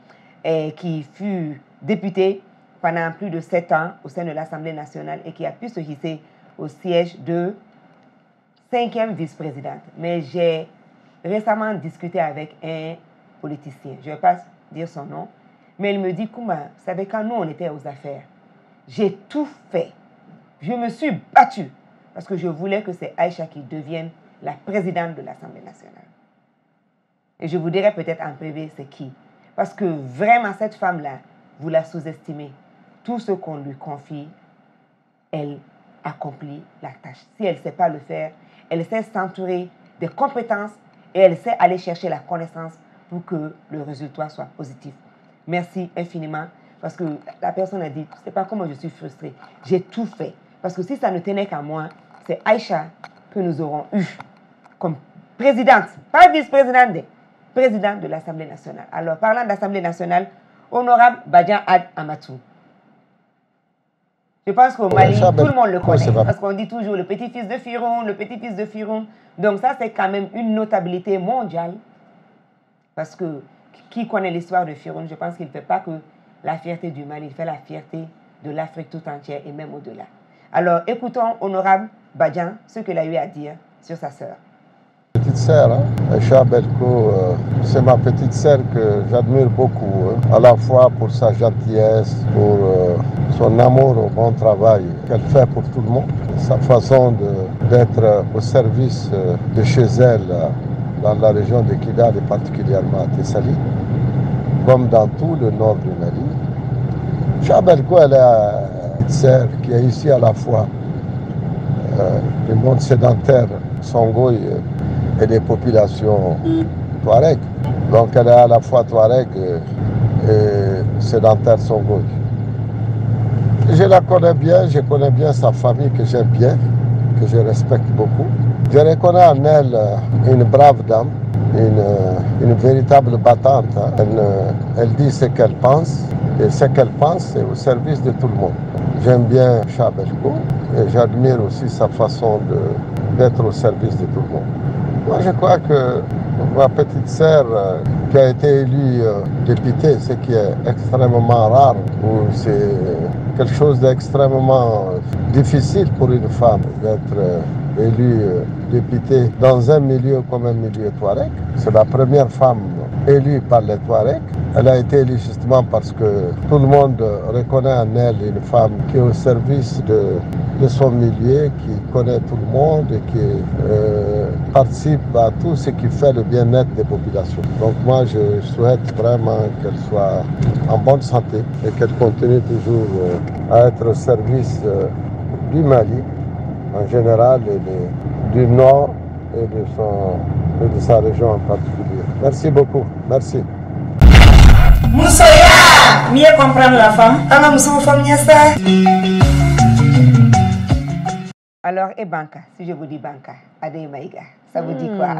qui fut députée pendant plus de 7 ans au sein de l'Assemblée nationale et qui a pu se hisser au siège de 5e vice-présidente. Mais j'ai récemment discuté avec un politicien, je ne vais pas dire son nom, mais il me dit, Kouma, vous savez, quand nous on était aux affaires, j'ai tout fait. Je me suis battue parce que je voulais que c'est Aïcha qui devienne la présidente de l'Assemblée nationale. Et je vous dirai peut-être en privé c'est qui. Parce que vraiment cette femme-là, vous la sous-estimez. Tout ce qu'on lui confie, elle accomplit la tâche. Si elle ne sait pas le faire, elle sait s'entourer des compétences et elle sait aller chercher la connaissance pour que le résultat soit positif. Merci infiniment parce que la personne a dit, je ne sais pas comment je suis frustrée. J'ai tout fait. Parce que si ça ne tenait qu'à moi, c'est Aïcha que nous aurons eu comme présidente, pas vice-présidente, mais présidente de l'Assemblée nationale. Alors, parlant de l'Assemblée nationale, honorable Badian Ad Amatou. Je pense qu'au Mali, tout le monde le connaît. Parce qu'on dit toujours le petit-fils de Firoun, le petit-fils de Firoun. Donc ça, c'est quand même une notabilité mondiale. Parce que qui connaît l'histoire de Firoun, je pense qu'il ne fait pas que la fierté du Mali, il fait la fierté de l'Afrique tout entière et même au-delà. Alors, écoutons, honorable Badian, ce qu'il a eu à dire sur sa sœur. Petite sœur, hein, Aïcha Belko, c'est ma petite sœur que j'admire beaucoup, hein, à la fois pour sa gentillesse, pour son amour au bon travail qu'elle fait pour tout le monde, sa façon d'être au service de chez elle dans la région de Kidal et particulièrement à Tessali, comme dans tout le nord du Mali. Aïcha Belko, elle est sœur qui est ici à la fois le monde sédentaire Songhai et des populations Touareg. Donc elle est à la fois Touareg et sédentaire Songhai. Je la connais bien, je connais bien sa famille que j'aime bien, que je respecte beaucoup. Je reconnais en elle une brave dame, une véritable battante. Hein. Elle dit ce qu'elle pense et ce qu'elle pense c'est au service de tout le monde. J'aime bien Aïcha Belko et j'admire aussi sa façon d'être au service de tout le monde. Moi, je crois que ma petite sœur qui a été élue députée, ce qui est extrêmement rare, ou c'est quelque chose d'extrêmement difficile pour une femme d'être élue députée dans un milieu comme un milieu Touareg. C'est la première femme élue par les Touaregs. Elle a été élue justement parce que tout le monde reconnaît en elle une femme qui est au service de son milieu, qui connaît tout le monde et qui participe à tout ce qui fait le bien-être des populations. Donc moi, je souhaite vraiment qu'elle soit en bonne santé et qu'elle continue toujours à être au service du Mali en général et du Nord et de sa région en particulier. Merci beaucoup. Merci. Moussoya, mieux comprendre la femme. Alors, et Banka, si je vous dis Banka, Adé Maïga, ça vous dit quoi?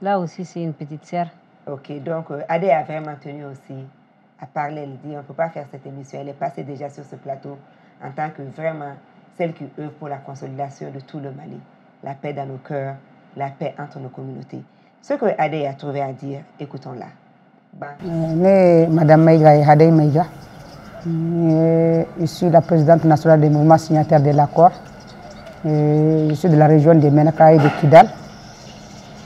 Là aussi, c'est une petite sœur. Ok, donc Adé a vraiment tenu aussi à parler. Elle dit on ne peut pas faire cette émission. Elle est passée déjà sur ce plateau en tant que vraiment celle qui œuvre pour la consolidation de tout le Mali. La paix dans nos cœurs, la paix entre nos communautés. Ce que Adé a trouvé à dire, écoutons-la. Madame Maïga Adé Maïga, je suis la présidente nationale des mouvements signataires de l'accord. Je suis de la région de Menaka et de Kidal.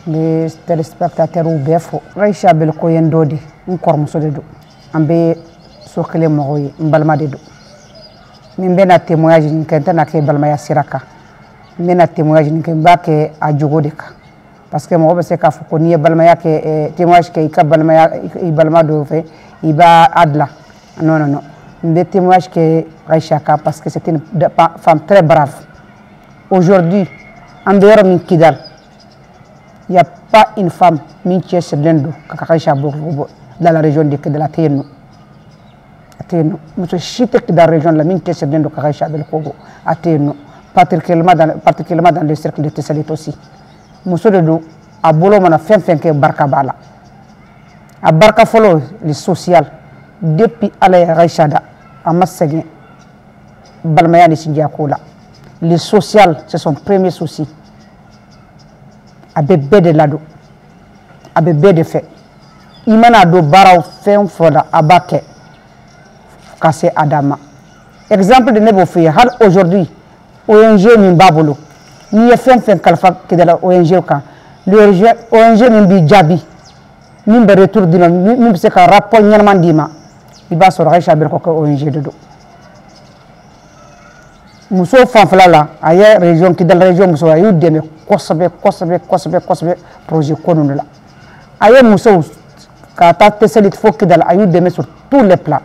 Les téléspectateurs ou BFO, Aïcha Belko Yendodi, un corps de dos. Ambe Sokele Moroye, un balma de dos. Mbena témoignage ni kentana ke balma ya siraka. Mbena témoignage ni kemba ke adjogo deka. Parce que moi c'est ka foko ni balma ya ke témoignage ke ka balma ya balma do fait il va adla. Non non non. Mbe témoignage ke Aïcha ka parce que c'était une femme très brave. Aujourd'hui, en dehors de Kidal, Il n'y a pas une femme qui est sur l'Indo, dans la région de la Téno. Monsieur Chitek dans la région de la mine qui est sur l'Indo, à Téno, particulièrement dans le cercle de Tessalit aussi. Monsieur de Dou, à Bolo, on a fait Barka Bala. À Barka Folo, le social, depuis Alaï Raïchada, à Massagin, Balmaya de Sindiakola. Le social, c'est son premier souci. A bébé de lado, a bébé de fait. Il m'a do barao fait un foda à baquet, cassé Adama. Exemple de nebo fait, aujourd'hui, ONG Nimbabolo, ni fait kalfa que de la ONG quand. Le ONG Nimbi Djabi, Nimbe retour du nom, Nimbe c'est qu'un rapport Nyarmandima, il va se réchabir que ONG de dos. Muso fanfala la aya région qui dans la région muso ayu deme kosabe projet konunu la aya muso ka ta teselit fokki dal ayu deme sur tous les plans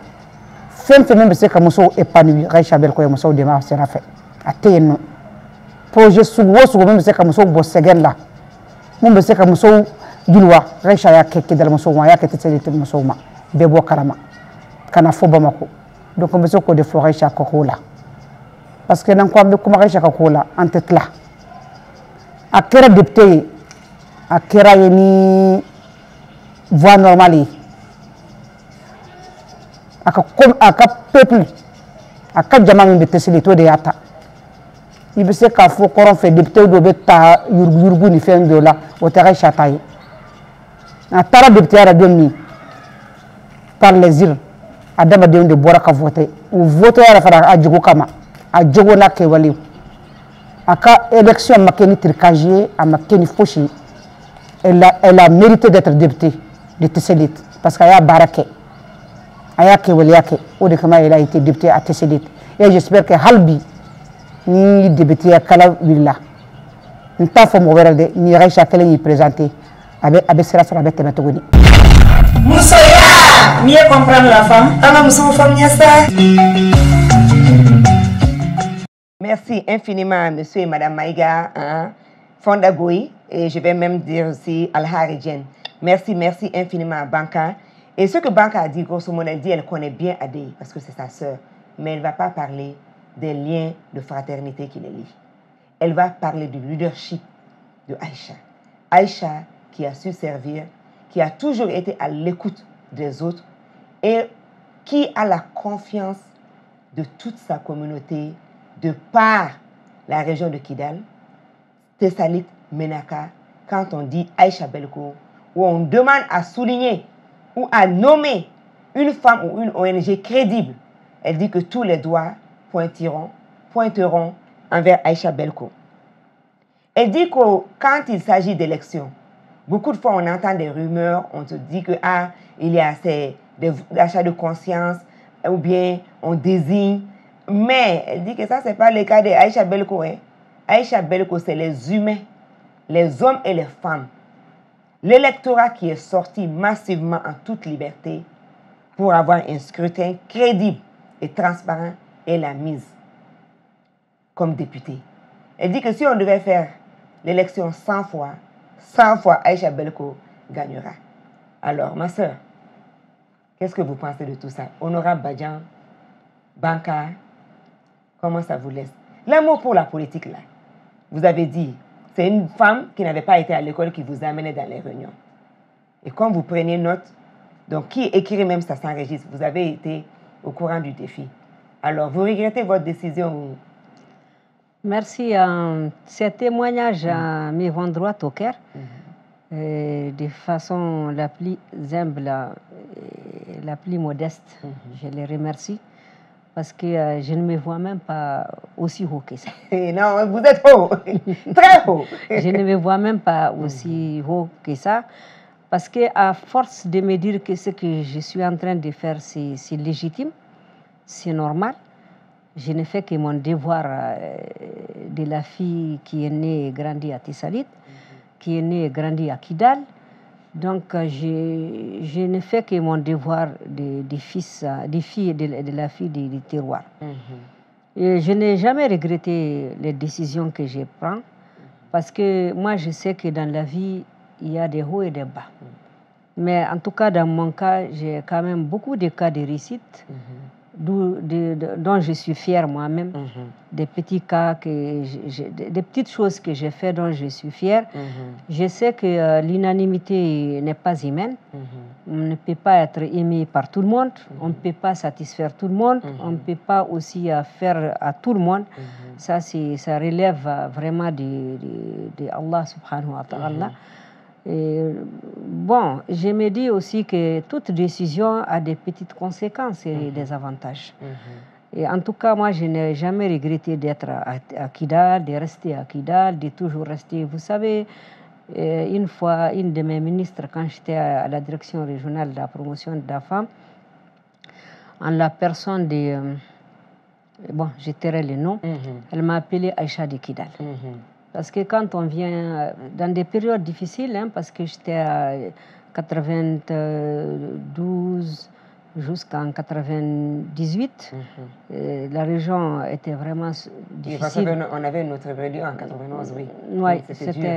fem même c'est que muso épanoui Raïcha Belko muso dema sera fait ateyno projet sugo même c'est que muso bo segen la mum c'est que muso julwa Raïcha ya kekki dal muso ya ke teselit muso ma bebo karama kana fo bamako donc muso ko de Raïcha ko la parce que dans quoi comment Raïcha Kakola en tête là à quel député à quel ni voie normale à quel peuple à quel diamant de Tesselito de Yata il veut se qu'à faut qu'on fait député de bêta yurgu ni fait de là au terrain chataille à tara député à la demi par les îles à dama de boire qu'à voter ou voter à la fara à Djigokama a jogona ke wali aka élection makeni tricagé à makeni foshi elle a mérité d'être députée de Tesselit parce qu'elle a baraké aya ke wali yake ou de comment elle a été députée à Tesselit et j'espère que halbi ni député à kala villa ni pas faut mourir de ni Raïcha Kele ni présenter avec sera sur avec Temetogoni Moussoya mieux comprendre la femme ama muso femme ça. Merci infiniment, monsieur et madame Maïga, Fonda Goui, et je vais même dire aussi Al-Haridjen. Merci infiniment à Banka. Et ce que Banka a dit, grosso modo, elle dit elle connaît bien Adé, parce que c'est sa sœur, mais elle ne va pas parler des liens de fraternité qui les lient. Elle va parler du leadership de Aïcha. Aïcha qui a su servir, qui a toujours été à l'écoute des autres et qui a la confiance de toute sa communauté, de par la région de Kidal, Tessalit, Menaka, quand on dit Aïcha Belko, où on demande à souligner ou à nommer une femme ou une ONG crédible, elle dit que tous les doigts pointeront envers Aïcha Belko. Elle dit que quand il s'agit d'élections, beaucoup de fois on entend des rumeurs, on se dit que il y a des achats de conscience, ou bien on désigne. Mais elle dit que ça, ce n'est pas le cas d'Aïcha Belko. Hein. Aïcha Belko, c'est les humains, les hommes et les femmes. L'électorat qui est sorti massivement en toute liberté pour avoir un scrutin crédible et transparent et la mise comme député. Elle dit que si on devait faire l'élection 100 fois, Aïcha Belko gagnera. Alors, ma soeur, qu'est-ce que vous pensez de tout ça? Honorable Badian, Banka, comment ça vous laisse? L'amour pour la politique, là, vous avez dit, c'est une femme qui n'avait pas été à l'école qui vous amenait dans les réunions. Et quand vous prenez note, donc qui écrit même ça s'enregistre, vous avez été au courant du défi. Alors, vous regrettez votre décision? Merci. Ces témoignages me vont droit au cœur. De façon la plus humble, la plus modeste. Je les remercie. Parce que je ne me vois même pas aussi haut que ça. Non, vous êtes haut, très haut. Je ne me vois même pas aussi haut que ça. Parce qu'à force de me dire que ce que je suis en train de faire, c'est légitime, c'est normal, je ne fais que mon devoir de la fille qui est née et grandie à Tessalit, qui est née et grandie à Kidal. Donc, je ne fais que mon devoir des filles et de la fille du terroir. Et je n'ai jamais regretté les décisions que je prends, parce que moi, je sais que dans la vie, il y a des hauts et des bas. Mais en tout cas, dans mon cas, j'ai quand même beaucoup de cas de réussite dont je suis fière moi-même. Des petits cas, des petites choses que j'ai fait dont je suis fière. Je sais que l'unanimité n'est pas humaine. On ne peut pas être aimé par tout le monde. On ne peut pas satisfaire tout le monde. On ne peut pas aussi faire à tout le monde. Ça relève vraiment de Allah subhanahu wa ta'ala. Bon, je me dis aussi que toute décision a des petites conséquences et des avantages. Et en tout cas, moi, je n'ai jamais regretté d'être à Kidal, de rester à Kidal, de toujours rester. Vous savez, une fois, une de mes ministres, quand j'étais à la direction régionale de la promotion de la femme, en la personne de... bon, je tairai le nom, elle m'a appelée Aïcha de Kidal. Parce que quand on vient dans des périodes difficiles, parce que j'étais à 92 jusqu'en 98, la région était vraiment difficile. On avait notre rébellion en 91, oui. Oui,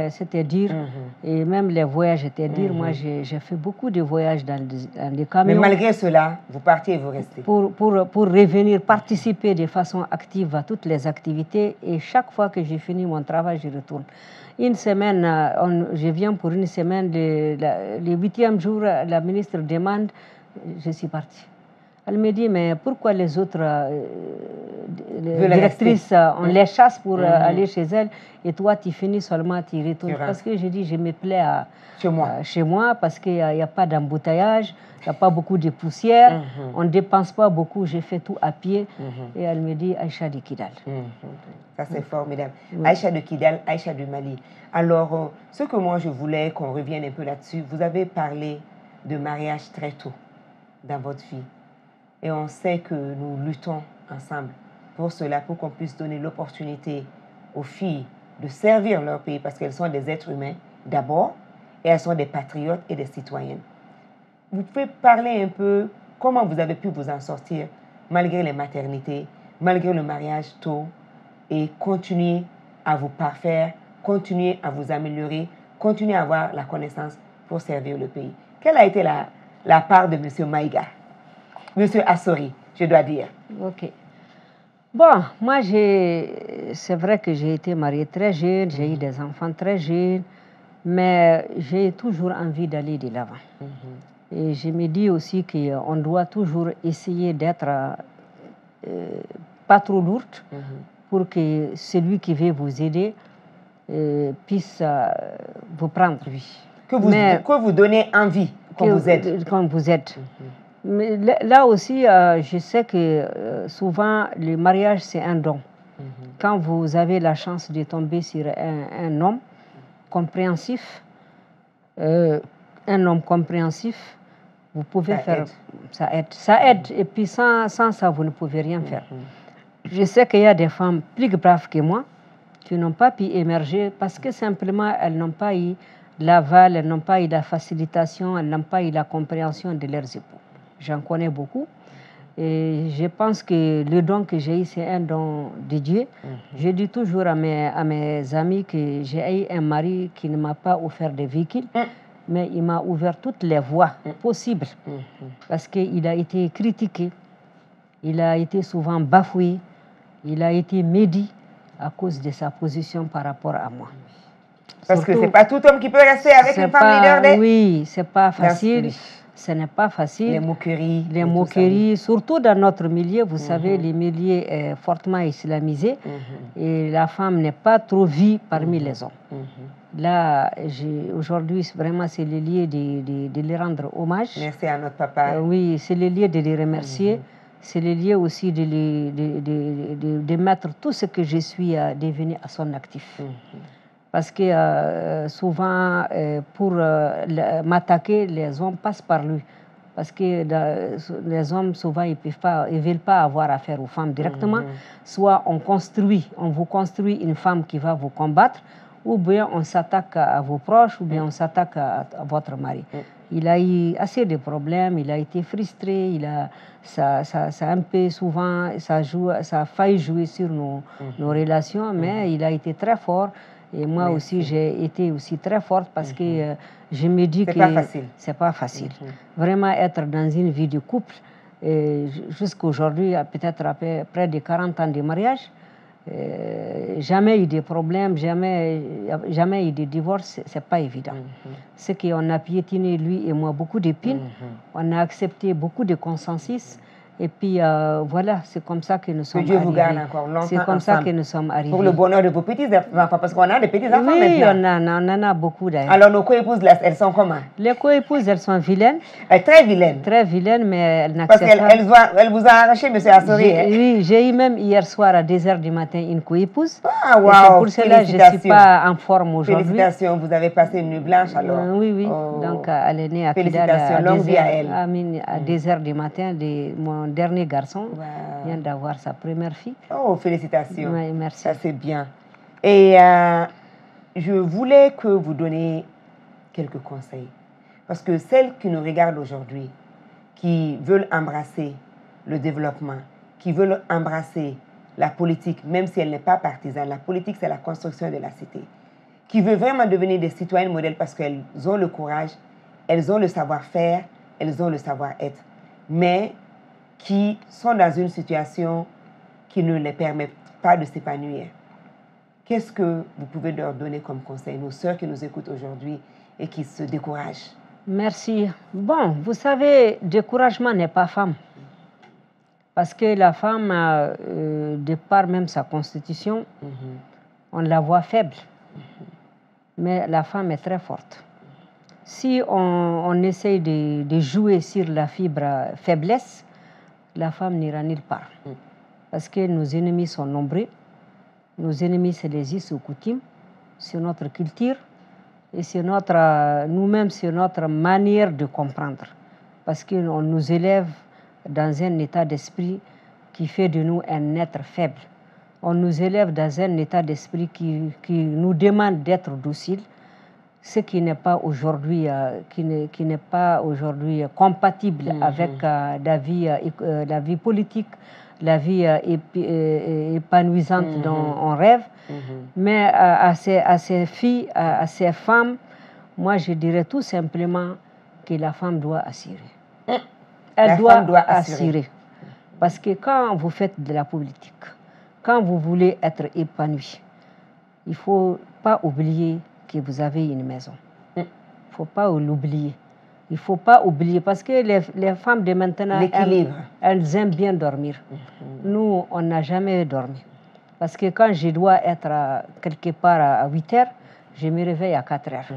c'était dur. Et même les voyages étaient durs. Moi, j'ai fait beaucoup de voyages dans des camions. Mais malgré cela, vous partiez et vous restez. Pour revenir, participer de façon active à toutes les activités. Et chaque fois que j'ai fini mon travail, je retourne. Une semaine, je viens pour une semaine. Le 8e jour, la ministre demande, je suis partie. Elle me dit, mais pourquoi les autres directrices, on les chasse pour aller chez elles et toi, tu finis seulement, tu retournes. Parce que je dis, je me plais chez moi parce qu'il n'y a pas d'embouteillage, il n'y a pas beaucoup de poussière, on ne dépense pas beaucoup, j'ai fait tout à pied. Et elle me dit, Aïcha de Kidal. Ça, c'est formidable. Aïcha de Kidal, Aïcha du Mali. Alors, ce que moi, je voulais qu'on revienne un peu là-dessus, vous avez parlé de mariage très tôt dans votre vie. Et on sait que nous luttons ensemble pour cela, pour qu'on puisse donner l'opportunité aux filles de servir leur pays, parce qu'elles sont des êtres humains d'abord, et elles sont des patriotes et des citoyennes. Vous pouvez parler un peu comment vous avez pu vous en sortir, malgré les maternités, malgré le mariage tôt, et continuer à vous parfaire, continuer à vous améliorer, continuer à avoir la connaissance pour servir le pays. Quelle a été la part de M. Maïga? M. Assori, je dois dire. Ok. Bon, moi, c'est vrai que j'ai été mariée très jeune, j'ai eu des enfants très jeunes, mais j'ai toujours envie d'aller de l'avant. Et je me dis aussi qu'on doit toujours essayer d'être pas trop lourde pour que celui qui veut vous aider puisse vous prendre. Que vous donnez envie qu'on vous aide. Qu'on vous aide. Mais là aussi, je sais que souvent, le mariage, c'est un don. Quand vous avez la chance de tomber sur un homme compréhensif, vous pouvez faire... Ça aide. Ça aide. Et puis sans ça, vous ne pouvez rien faire. Je sais qu'il y a des femmes plus braves que moi qui n'ont pas pu émerger parce que simplement, elles n'ont pas eu l'aval, elles n'ont pas eu la facilitation, elles n'ont pas eu la compréhension de leurs époux. J'en connais beaucoup. Et je pense que le don que j'ai eu, c'est un don de Dieu. Je dis toujours à mes amis que j'ai eu un mari qui ne m'a pas offert de véhicule, mais il m'a ouvert toutes les voies possibles. Parce qu'il a été critiqué, il a été souvent bafoué, il a été médit à cause de sa position par rapport à moi. Parce que ce n'est pas tout homme qui peut rester avec une femme leader. Oui, ce n'est pas facile. Ce n'est pas facile. Les moqueries. Surtout dans notre milieu, vous savez, le milieu est fortement islamisé et la femme n'est pas trop vue parmi les hommes. Là, aujourd'hui, vraiment, c'est le lieu de lui rendre hommage. Merci à notre papa. Oui, c'est le lieu de les remercier. C'est le lieu aussi de mettre tout ce que je suis devenu à son actif. Parce que souvent, pour m'attaquer, les hommes passent par lui. Parce que les hommes, souvent, ils ne veulent pas avoir affaire aux femmes directement. Soit on vous construit une femme qui va vous combattre, ou bien on s'attaque à vos proches, ou bien on s'attaque à votre mari. Il a eu assez de problèmes, il a été frustré, ça un peu souvent, ça a failli jouer sur nos relations, mais il a été très fort. Et moi aussi, j'ai été aussi très forte parce que je me dis que c'est pas facile. Vraiment être dans une vie de couple, jusqu'à aujourd'hui, peut-être après près de 40 ans de mariage, jamais eu de problèmes, jamais eu de divorce, c'est pas évident. C'est qu'on a piétiné, lui et moi, beaucoup d'épines, on a accepté beaucoup de consensus. Et puis voilà, c'est comme ça que nous sommes arrivés. Que Dieu vous garde encore longtemps. C'est comme ça que nous sommes arrivés. Pour le bonheur de vos petits-enfants, parce qu'on a des petits-enfants maintenant. Oui, on en a beaucoup d'ailleurs. Alors nos co-épouses, elles sont comment? Les co-épouses, elles sont vilaines. Très vilaines. Très vilaines, mais elles n'acceptent pas. Parce qu'elles vous ont arraché, M. Assori. Oui, j'ai eu même hier soir à 2h du matin une co-épouse. Ah, wow, c'est pour cela que je ne suis pas en forme aujourd'hui. Félicitations, vous avez passé une nuit blanche alors. Oui. Donc elle est née à Kidal à 2h du matin, mon dernier garçon. Vient d'avoir sa première fille. Oh, félicitations. Oui, merci. Ça, c'est bien. Et je voulais que vous donniez quelques conseils. Parce que celles qui nous regardent aujourd'hui, qui veulent embrasser le développement, qui veulent embrasser la politique, même si elle n'est pas partisane, la politique, c'est la construction de la cité, qui veulent vraiment devenir des citoyennes modèles parce qu'elles ont le courage, elles ont le savoir-faire, elles ont le savoir-être. Mais qui sont dans une situation qui ne les permet pas de s'épanouir. Qu'est-ce que vous pouvez leur donner comme conseil, nos sœurs qui nous écoutent aujourd'hui et qui se découragent? Merci. Bon, vous savez, découragement n'est pas femme. Parce que la femme, de par même sa constitution, on la voit faible. Mais la femme est très forte. Si on essaye de jouer sur la fibre faiblesse, la femme n'ira nulle part. Parce que nos ennemis sont nombreux. Nos ennemis, c'est les us ou coutumes, c'est notre culture et c'est nous-mêmes, c'est notre manière de comprendre. Parce qu'on nous élève dans un état d'esprit qui fait de nous un être faible. On nous élève dans un état d'esprit qui nous demande d'être docile, ce qui n'est pas aujourd'hui compatible avec la vie politique, la vie épanouissante dont on rêve. Mais à ces filles, à ces femmes, moi je dirais tout simplement que la femme doit assurer. Elle doit assurer. Parce que quand vous faites de la politique, quand vous voulez être épanoui, il ne faut pas oublier que vous avez une maison. Il ne faut pas l'oublier. Il ne faut pas oublier, parce que les femmes de maintenant, elles aiment bien dormir. Nous, on n'a jamais dormi. Parce que quand je dois être quelque part à 8 heures, je me réveille à 4 heures.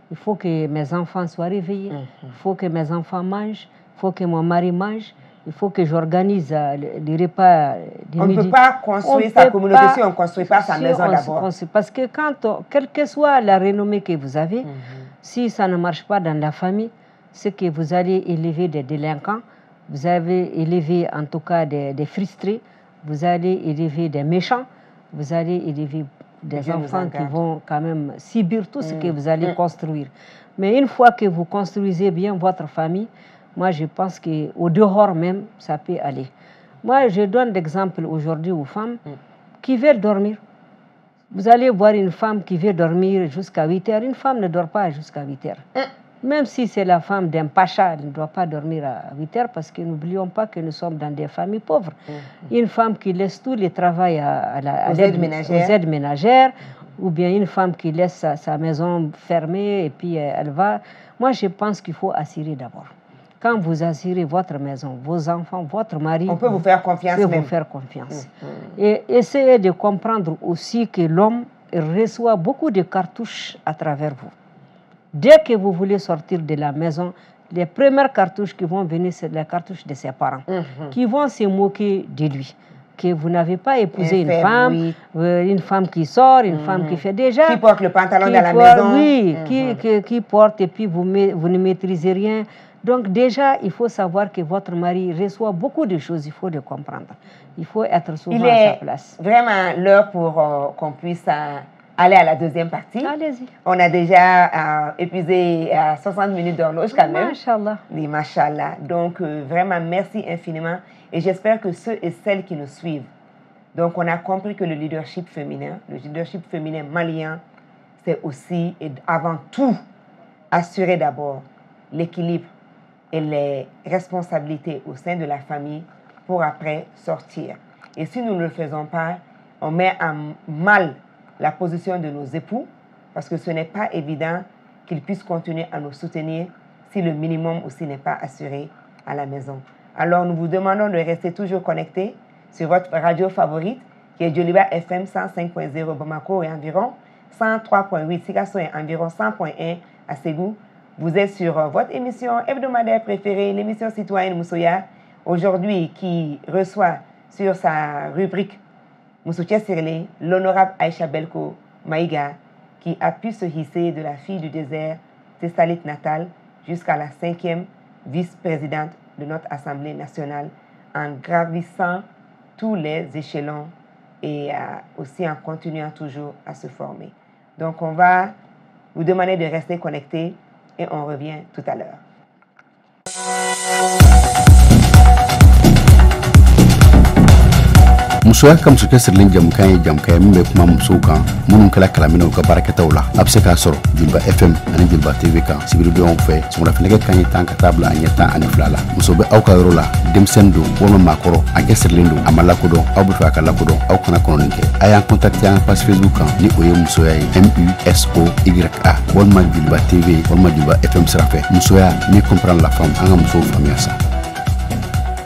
Il faut que mes enfants soient réveillés, il faut que mes enfants mangent, il faut que mon mari mange, il faut que j'organise des repas de midi. On ne peut pas construire sa communauté si on ne construit pas sa maison d'abord. Parce que quelle que soit la renommée que vous avez, si ça ne marche pas dans la famille, c'est que vous allez élever des délinquants, vous avez élevé en tout cas des frustrés, vous allez élever des méchants, vous allez élever des enfants qui vont quand même subir tout ce que vous allez construire. Mais une fois que vous construisez bien votre famille, moi je pense qu'au dehors même, ça peut aller. Moi je donne l'exemple aujourd'hui aux femmes qui veulent dormir. Vous allez voir une femme qui veut dormir jusqu'à 8 heures, une femme ne dort pas jusqu'à 8 heures. Même si c'est la femme d'un pacha, elle ne doit pas dormir à 8 heures parce que n'oublions pas que nous sommes dans des familles pauvres. Une femme qui laisse tout le travail aux aides ménagères, ou bien une femme qui laisse sa maison fermée et puis elle va. Moi, je pense qu'il faut assurer d'abord. Quand vous assurez votre maison, vos enfants, votre mari, on peut vous faire confiance. Vous faire confiance. Et essayez de comprendre aussi que l'homme reçoit beaucoup de cartouches à travers vous. Dès que vous voulez sortir de la maison, les premières cartouches qui vont venir, c'est les cartouches de ses parents, qui vont se moquer de lui. Que vous n'avez pas épousé une femme qui sort, une femme qui fait déjà... Qui porte le pantalon dans la maison. Oui, qui porte et puis vous ne maîtrisez rien. Donc déjà, il faut savoir que votre mari reçoit beaucoup de choses, il faut le comprendre. Il faut être souvent à sa place. Il est vraiment l'heure pour qu'on puisse aller à la deuxième partie. Allez-y. On a déjà épuisé 60 minutes d'horloge quand même. Machallah. Oui, machallah. Donc, vraiment, merci infiniment. Et j'espère que ceux et celles qui nous suivent, donc on a compris que le leadership féminin malien, c'est aussi et avant tout assurer d'abord l'équilibre et les responsabilités au sein de la famille pour après sortir. Et si nous ne le faisons pas, on met à mal la position de nos époux parce que ce n'est pas évident qu'ils puissent continuer à nous soutenir si le minimum aussi n'est pas assuré à la maison. Alors nous vous demandons de rester toujours connectés sur votre radio favorite qui est Joliba FM 105.0 Bamako et environ 103.8 Sikasso et environ 100.1 à Ségou. Vous êtes sur votre émission hebdomadaire préférée, l'émission citoyenne Moussoya, aujourd'hui qui reçoit sur sa rubrique Moussoutia Sirlé, l'honorable Aïcha Belko Maïga, qui a pu se hisser de la fille du désert, Tessalit natale, jusqu'à la 5e vice-présidente de notre Assemblée nationale, en gravissant tous les échelons et aussi en continuant toujours à se former. Donc on va vous demander de rester connectés et on revient tout à l'heure. musoya kam su kesirlin jamkay mbe kuma muso kan munun kala kalamina ka barakataw la abse ka soro Julba FM ani Julba TV kan sibiru don fe sumra fenege kan yitan ka tabla anyata ani flala muso be aw ka yoro la demsendo wona makoro a kesirlin do amala ko do aw bu fa kala ko do aw kana kono ninke aya contact ya page Facebook kan ni oye musoya MUSOYA wona Julba TV wona Julba FM srafe musoya ni comprendre la femme anga muso famia sa